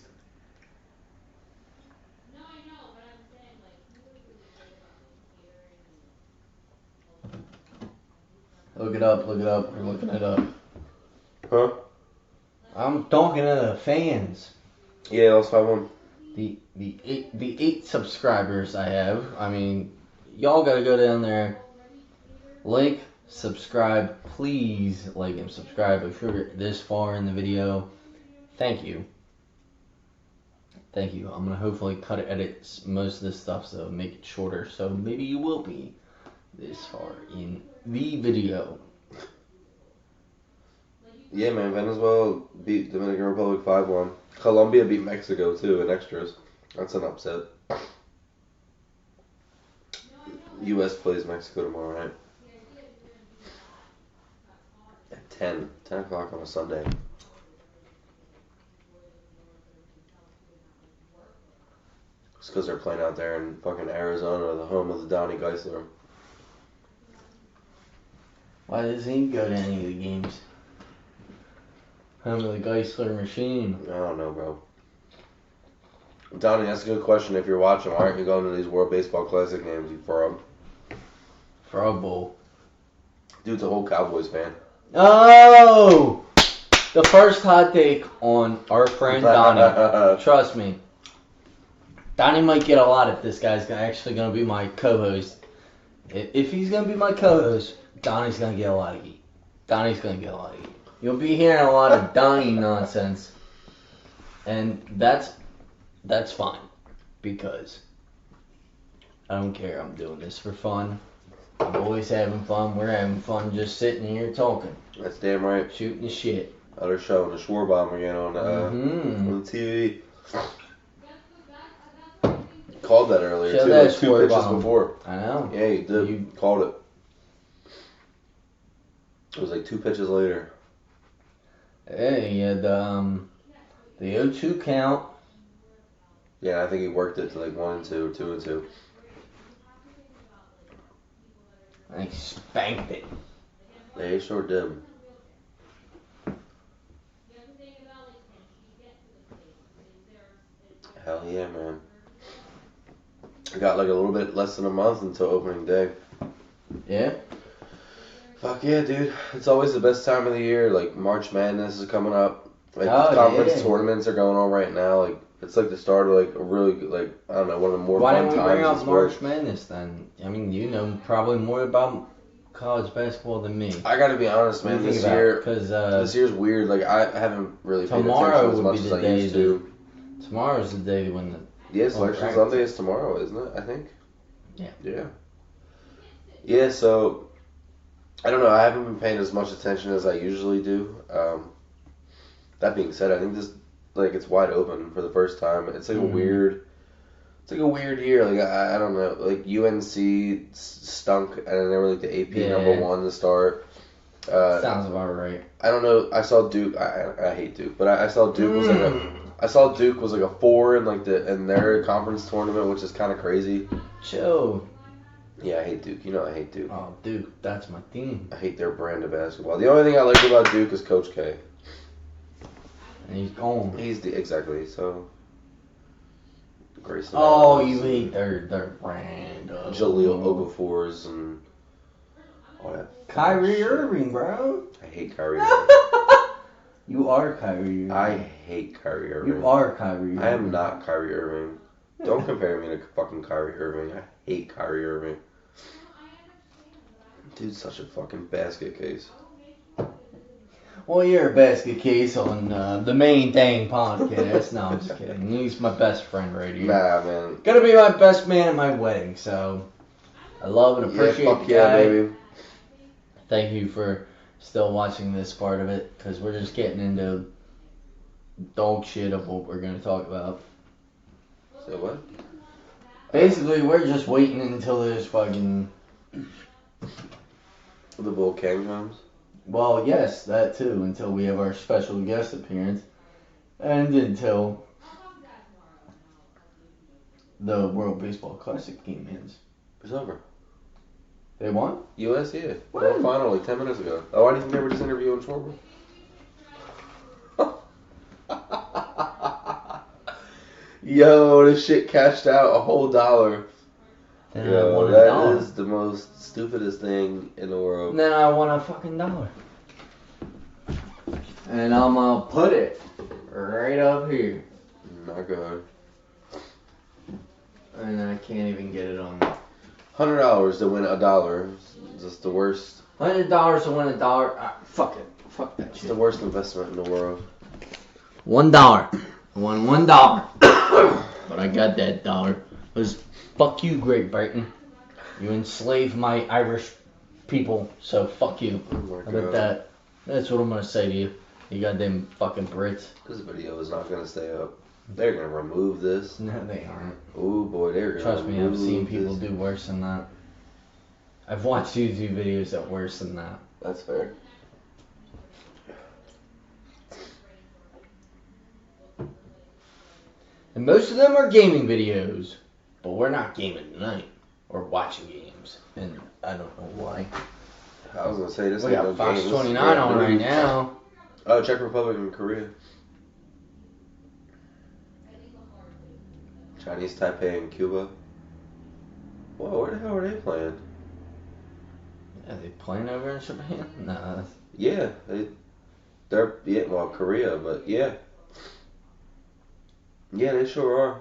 Look it up. We're looking it up. Huh? I'm talking to the fans. Yeah, it was 5-1. The eight subscribers I have. I mean, y'all gotta go down there, like, subscribe, please like and subscribe if you're this far in the video. Thank you. I'm gonna hopefully edit most of this stuff so make it shorter. So maybe you will be this far in the video. Yeah, man, Venezuela beat Dominican Republic 5-1. Colombia beat Mexico, too, in extras. That's an upset. U.S. plays Mexico tomorrow night. At 10 o'clock on a Sunday. It's because they're playing out there in fucking Arizona, the home of the Donnie Geisler. Why doesn't he go to any of the games? Home of the Geisler machine. I don't know, bro. Donnie, that's a good question. If you're watching, why aren't you going to these World Baseball Classic games, you frog? Frog Bowl. Dude's a whole Cowboys fan. Oh! The first hot take on our friend Donnie. Trust me. Donnie might get a lot if this guy's actually going to be my co-host. If he's going to be my co-host, Donnie's going to get a lot of heat. You'll be hearing a lot of Donnie nonsense. And that's fine. Because I don't care. I'm doing this for fun. I'm always having fun. We're having fun just sitting here talking. That's damn right. Shooting the shit. Other show, the Schwarbomb again on the TV. Called that earlier Show too, that like 2 pitches before. I know. Yeah, you did. You called it. It was like 2 pitches later. Hey, he had the 0-2 count. Yeah, I think he worked it to like 1-2, 2-2. And he spanked it. Yeah, he sure did. Hell yeah, man. I got like a little bit less than a month until opening day. Yeah? Fuck yeah, dude. It's always the best time of the year. Like, March Madness is coming up. Like, conference tournaments are going on right now. Like, it's like the start of like a really good, like, I don't know, one of the more fun times. Why didn't we bring up March Madness then? I mean, you know probably more about college basketball than me. I gotta be honest, man. This year's weird. Like, I haven't really paid attention as much as I used to. Tomorrow's the day when the... Yeah, Selection Sunday is tomorrow, isn't it? I think. Yeah. Yeah, so, I don't know, I haven't been paying as much attention as I usually do. That being said, I think this, like, it's wide open for the first time. It's like a weird year. Like, I don't know, like, UNC stunk, and they were like the AP number 1 to start. Sounds about right. I don't know, I saw Duke, I hate Duke, but I saw Duke was like a 4 in like in their conference tournament, which is kind of crazy. Chill. Yeah, I hate Duke. You know I hate Duke. Oh, Duke, that's my team. I hate their brand of basketball. The only thing I like about Duke is Coach K. And he's gone. Exactly. So Grayson. Oh, Adams you hate their brand. Jaleel Okafors and all that. Kyrie Irving, bro. I hate Kyrie Irving. You are Kyrie Irving. I hate Kyrie Irving. You are Kyrie Irving. I am not Kyrie Irving. Don't compare me to fucking Kyrie Irving. I hate Kyrie Irving. Dude's such a fucking basket case. Well, you're a basket case on the Main Thang podcast. No, I'm just kidding. He's my best friend right here. Nah, man. Gonna be my best man at my wedding, so I love and appreciate the guy. Yeah, baby. Thank you for still watching this part of it, because we're just getting into dog shit of what we're gonna talk about. So what? Basically, we're just waiting until there's fucking... The Bull King comes? Well, yes, that too, until we have our special guest appearance. And until the World Baseball Classic game ends. It's over. They won? US, yeah. World final like 10 minutes ago. Oh, why do you think they were just interviewing Schwarber? Yo, this shit cashed out a whole $1. Then Yo, I won that $1. is the most stupidest thing in the world. Then I won a fucking $1. And I'm gonna put it right up here. My God. And I can't even get it on. $100 to win $1. It's just the worst. $100 to win $1. Fuck it. Fuck that It's shit. the worst investment in the world. $1. I won $1. But I got that $1. It was fuck you, Great Britain. You enslaved my Irish people, so fuck you. Oh my How about God. that? That's what I'm gonna say to you. You goddamn fucking Brits. This video is not gonna stay up. They're gonna remove this. No, they aren't. Oh boy, they're gonna Trust me, I've remove seen people this. do worse than that. I've watched YouTube videos that worse than that. That's fair. And most of them are gaming videos. But we're not gaming tonight. We're watching games. And I don't know why. I was gonna say this. We ain't got no Fox game. 29 on right now. Oh, Czech Republic and Korea. Chinese Taipei and Cuba. Whoa, where the hell are they playing? Are they playing over in Japan? Nah. Yeah, they're well, Korea, but yeah. Yeah, they sure are.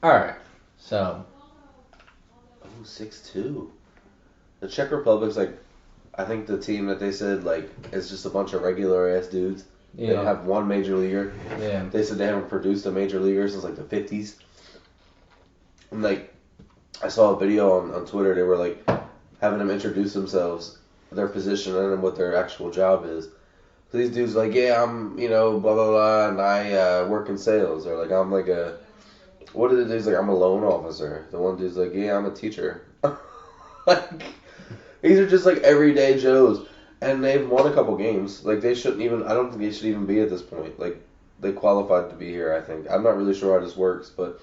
Alright, so. Oh, 6-2. The Czech Republic's like, I think the team that they said, like, is just a bunch of regular ass dudes. Yeah. They don't have one major leaguer. Yeah. They said they haven't produced a major leaguer since like the 50s. And like, I saw a video on Twitter, they were like, having them introduce themselves, their position, and what their actual job is. So these dudes like, yeah, I'm, blah, blah, blah, and I work in sales. Or like, I'm like what are the dudes like, I'm a loan officer. The one dude's like, yeah, I'm a teacher. Like, these are just like everyday Joes. And they've won a couple games. Like, they shouldn't even, I don't think they should even be at this point. Like, they qualified to be here, I think. I'm not really sure how this works, but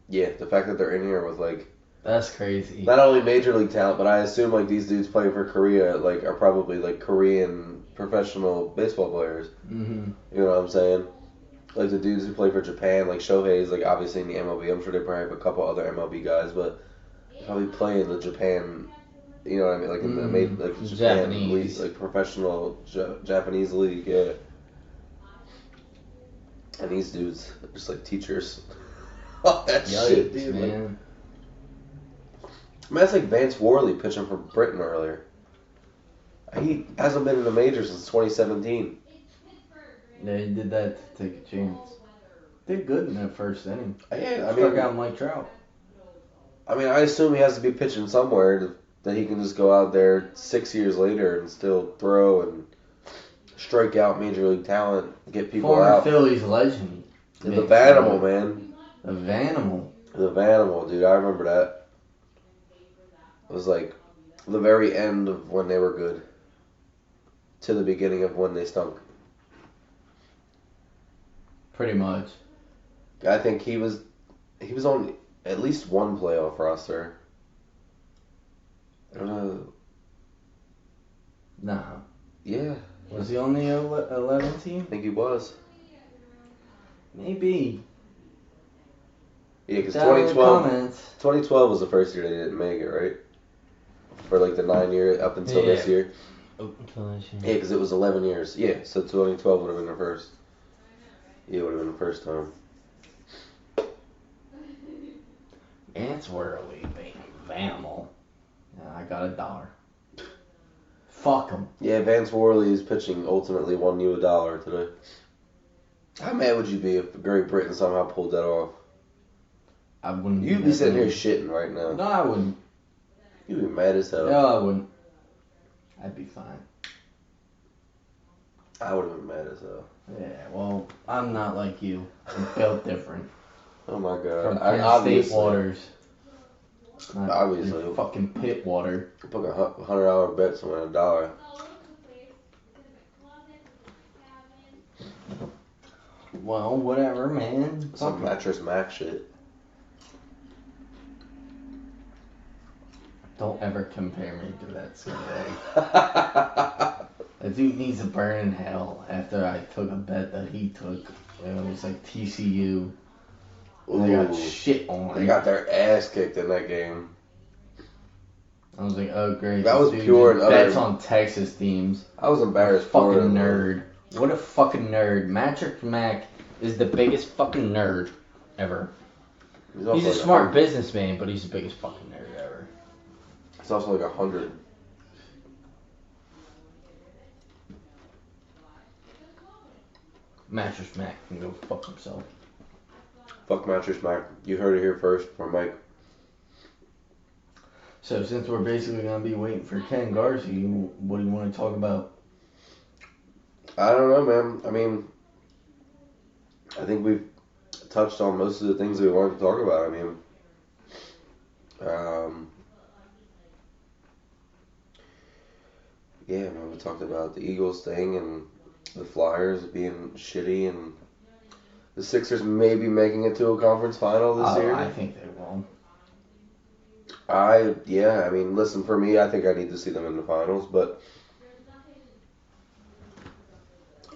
yeah, the fact that they're in here with like, That's crazy. not only major league talent, but I assume like these dudes playing for Korea like are probably like Korean professional baseball players. Mm-hmm. You know what I'm saying? Like the dudes who play for Japan, like Shohei's like obviously in the MLB. I'm sure they probably have a couple other MLB guys, but probably play in the Japan. You know what I mean? Like in the like Japan Japanese. league, like professional Japanese league. Yeah. And these dudes are just like teachers. Oh, that shit, dude. Man. Like, that's like Vance Worley pitching for Britain earlier. I He hasn't been in a major since 2017. Yeah, he did that to take a chance. Did good in that first inning. Yeah, I Struck mean, out Mike Trout. I mean, I assume he has to be pitching somewhere that he can just go out there 6 years later and still throw and strike out major league talent, get people Former out. Phillies legend. The Vanimal, man. The Vanimal. The Vanimal, dude. I remember that. It was like the very end of when they were good to the beginning of when they stunk. Pretty much. I think he was on at least one playoff roster. I don't know. Nah. Yeah. Was he on the 11 team? I think he was. Maybe. Yeah, because Down in the 2012 was the first year they didn't make it, right? For like the 9 year up until this year. Up until this year. Yeah, because it was 11 years. Yeah, so 2012 would have been the first. Yeah, it would have been the first time. Vance Worley, Vanimal. Yeah, I got $1. Fuck him. Yeah, Vance Worley's pitching ultimately won you $1 today. How mad would you be if Great Britain somehow pulled that off? I wouldn't. You'd be sitting here shitting right now. No, I wouldn't. You'd be mad as hell. No, I wouldn't. I'd be fine. I would have been mad as hell. Yeah, well, I'm not like you. I'm built different. Oh my god. From Penn State waters. Not Obviously. Fucking pit water. I put a $100 bet to win $1. Well, whatever, man. Some mattress Mac shit. Don't ever compare me to that scumbag. That dude needs to burn in hell after I took a bet that he took. It was like TCU. They got shit on. They got their ass kicked in that game. I was like, oh great. That was dude pure and bets utter. on Texas teams. I was embarrassed Fucking for him. nerd. What a fucking nerd. Matrick Mac is the biggest fucking nerd ever. He's a smart businessman, but he's the biggest fucking nerd ever. It's also like 100. Mattress Mac can go fuck himself. Fuck Mattress Mac. You heard it here first from Mike. So since we're basically gonna be waiting for Ken Garcia, what do you want to talk about? I don't know, man. I mean, I think we've touched on most of the things we wanted to talk about. I mean, yeah, man, we talked about the Eagles thing and the Flyers being shitty and the Sixers maybe making it to a conference final this year. I think they will. I mean, listen, for me, I think I need to see them in the finals, but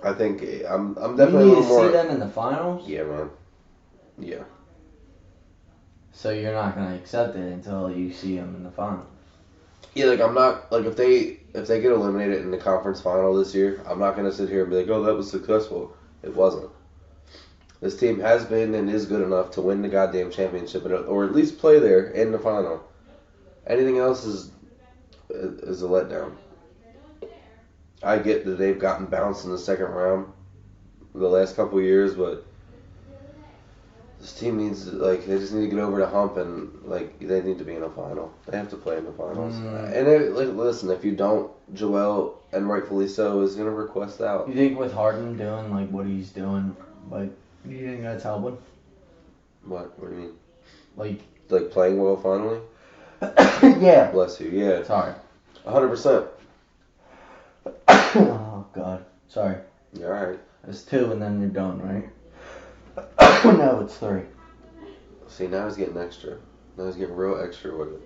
I think I'm definitely You a need little more. to see them in the finals? Yeah, man. Yeah. So you're not gonna accept it until you see them in the finals? Yeah, like I'm not like if they get eliminated in the conference final this year, I'm not gonna sit here and be like, oh, that was successful. It wasn't. This team has been and is good enough to win the goddamn championship, or at least play there in the final. Anything else is a letdown. I get that they've gotten bounced in the second round the last couple of years, but this team needs to, like, they just need to get over the hump and, like, they need to be in a final. They have to play in the finals. And listen, if you don't, Joel, and rightfully so, is going to request out. You think with Harden doing like what he's doing, like, you think that's helping? What? What do you mean? Like playing well finally? yeah. Bless you. Yeah. Sorry. 100%. Oh God. Sorry. All right. It's 2 and then you're done, right? No, it's 3. See, now he's getting extra. Now he's getting real extra with it.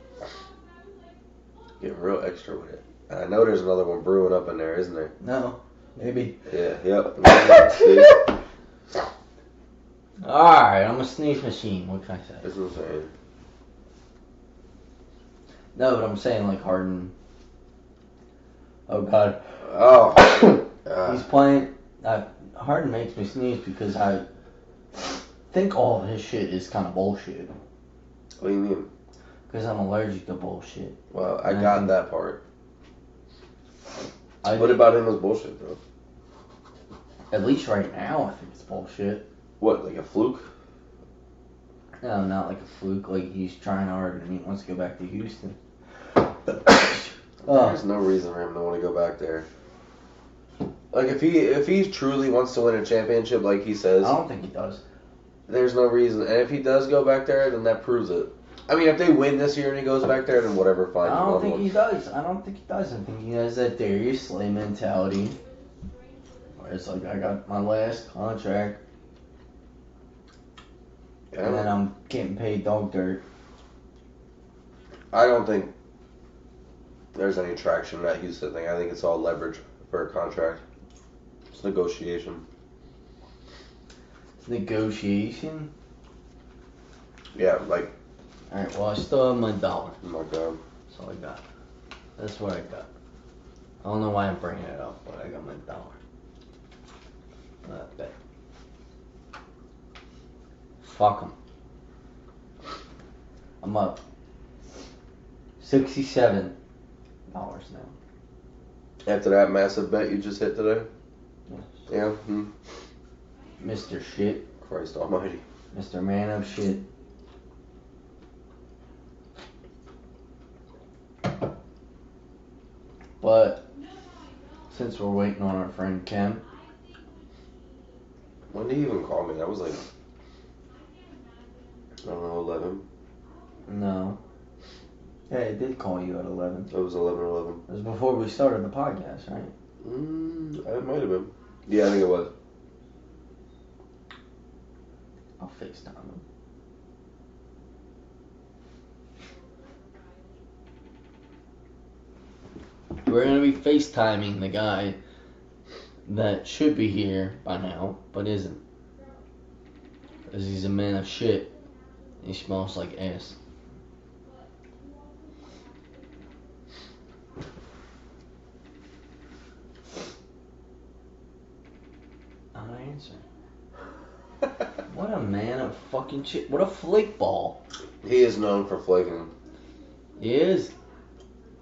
Getting real extra with it. And I know there's another one brewing up in there, isn't there? No. Maybe. Yeah. Yep. Alright, I'm a sneeze machine. What can I say? That's what I'm saying. No, but I'm saying like Harden. Oh God. Oh. He's playing. Harden makes me sneeze because I think all of his shit is kind of bullshit. What do you mean? Because I'm allergic to bullshit. Well, I got that part. What about him was bullshit, bro? At least right now, I think it's bullshit. What, like a fluke? No, not like a fluke. Like he's trying hard and he wants to go back to Houston. There's no reason for him to want to go back there. Like if he truly wants to win a championship, like he says, I don't think he does. There's no reason. And if he does go back there, then that proves it. I mean, if they win this year and he goes back there, then whatever, fine. I don't think he does. I think he has that Darius Slay mentality. Where it's like, I got my last contract. And then I'm getting paid dog dirt. I don't think there's any traction in that Houston thing. I think it's all leverage for a contract. It's negotiation. Negotiation? Yeah, like... Alright, well, I still have my dollar. Oh my god. That's all I got. That's what I got. I don't know why I'm bringing it up, but I got my dollar. Not bad. Fuck them. I'm up $67 now. After that massive bet you just hit today? Yes. Yeah. Mr. Shit. Christ almighty. Mr. Man of Shit. But since we're waiting on our friend Ken. When did he even call me? That was like, I don't know, 11. No. Yeah, it did call you at 11. It was 11:11. It was before we started the podcast, right? It might have been. Yeah, I think it was. I'll FaceTime him. We're going to be FaceTiming the guy that should be here by now, but isn't. Because he's a man of shit. He smells like ass. Not answering. What a man of fucking shit. What a flake ball. He is known for flaking. He is.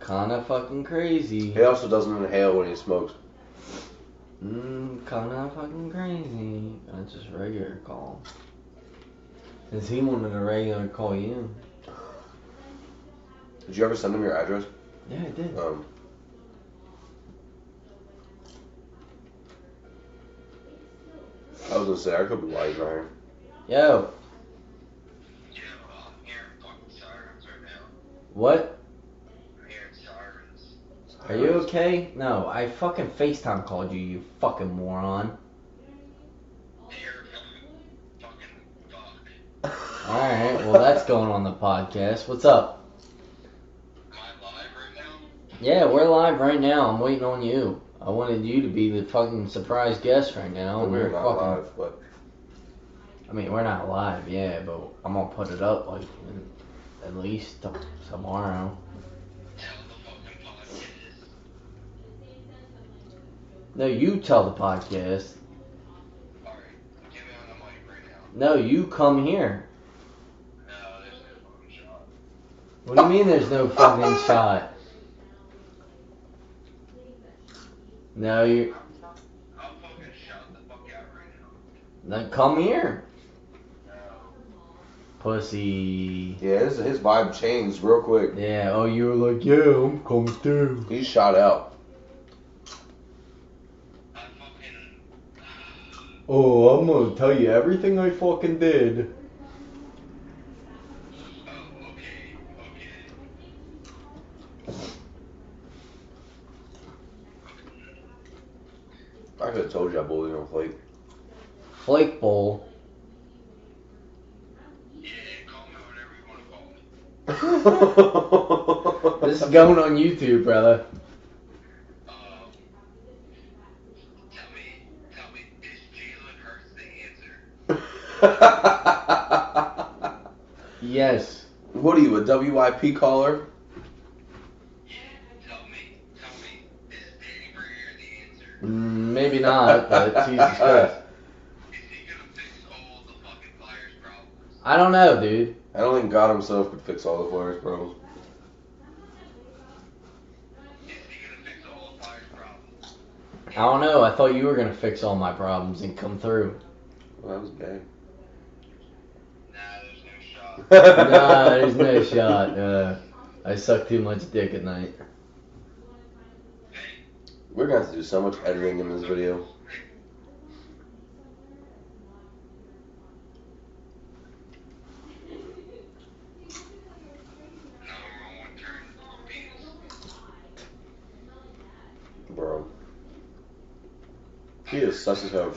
Kinda fucking crazy. He also doesn't inhale when he smokes. Kinda fucking crazy. That's just regular call. Since he wanted a regular call you. Did you ever send him your address? Yeah, I did. I was gonna say, I could be wise right here. Yo. Yeah, well, I'm hearing fucking sirens right now. What? I'm hearing sirens. Are you okay? No, I fucking FaceTime called you, you fucking moron. You're fucking fuck. Alright, well that's going on the podcast. What's up? Am I live right now? Yeah, we're live right now. I'm waiting on you. I wanted you to be the fucking surprise guest right now. But we're not fucking live, but... I mean, we're not live, yeah, but I'm gonna put it up like at least tomorrow. Tell the fucking podcast. No, you tell the podcast. Alright, get me on the mic right now. No, you come here. No, there's no fucking shot. What do you mean there's no fucking shot? No, you. I'll fucking shout the fuck out right now. Then come here. No. Pussy. Yeah, his vibe changed real quick. Yeah, oh, you were like, yeah, I'm coming through. He shot out. I fucking... Oh, I'm gonna tell you everything I fucking did. Oh, okay. I could have told you I bullied him on Flake. Flake Bowl. Yeah, call me whatever you want to call me. This is going on YouTube, brother. Tell me, is Jalen Hurts the answer? Yes. What are you, a WIP caller? Yeah, tell me, is Danny Greer the answer? Maybe not, but Jesus Christ. Is he gonna fix all the fucking Flyers' problems? I don't know, dude. I don't think God himself could fix all the Flyers' problems. Is he gonna fix all the Flyers' problems? I don't know. I thought you were gonna fix all my problems and come through. Well, that was bad. Nah, there's no shot. Nah, there's no shot. I suck too much dick at night. We're gonna have to do so much editing in this video. Number one turn for penis. Bro. He is sus as hell.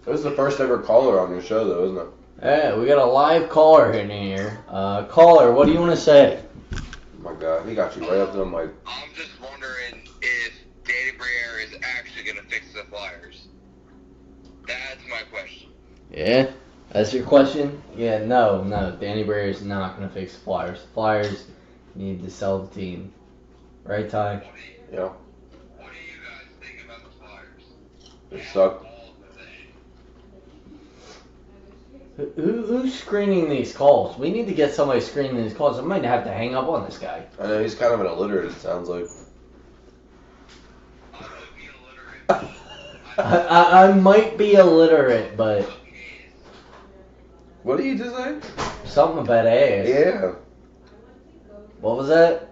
This is the first ever caller on your show, though, isn't it? Hey, we got a live caller in here. Caller, what do you want to say? Oh my god, he got you right up to the mic. I'm just wondering if Danny Briere is actually going to fix the Flyers. That's my question. Yeah, that's your question? Yeah, no, Danny Briere is not going to fix the Flyers. The Flyers need to sell the team. Right, Ty? Yeah. What do you guys think about the Flyers? They suck. Who's screening these calls? We need to get somebody screening these calls. I might have to hang up on this guy. I know, he's kind of an illiterate, it sounds like. I might be illiterate. I might be illiterate, but What did you just say? something about ass. Yeah. What was that?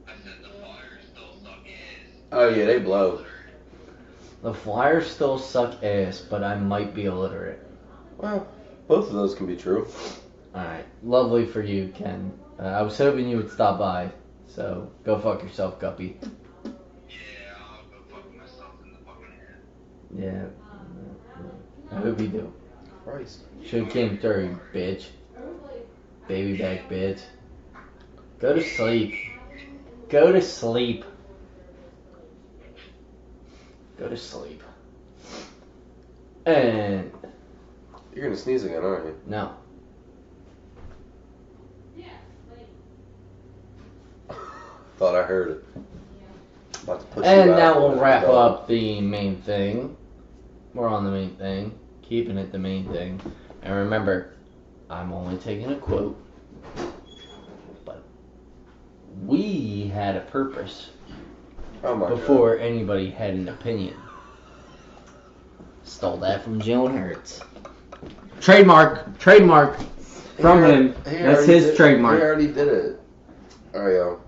I said the Flyers still suck ass. Oh yeah, they blow. The Flyers still suck ass, but I might be illiterate. Well, both of those can be true. Alright, lovely for you, Ken. I was hoping you would stop by, so go fuck yourself, Guppy. Yeah, I'll go fuck myself in the fucking head. Yeah. I hope you do. Christ. Should've came through, you bitch. Baby back bitch. Go to sleep. Go to sleep. Go to sleep. And You're gonna sneeze again, aren't you? no. Thought I heard it. About to push And you out now we'll with wrap the dog. up the main thing. We're on the main thing. Keeping it the main thing. And remember, I'm only taking a quote. But we had a purpose Oh my before anybody had an opinion. Stole that from Joan Hurts. Trademark from him. That's his He trademark. already did it. Alright, yo.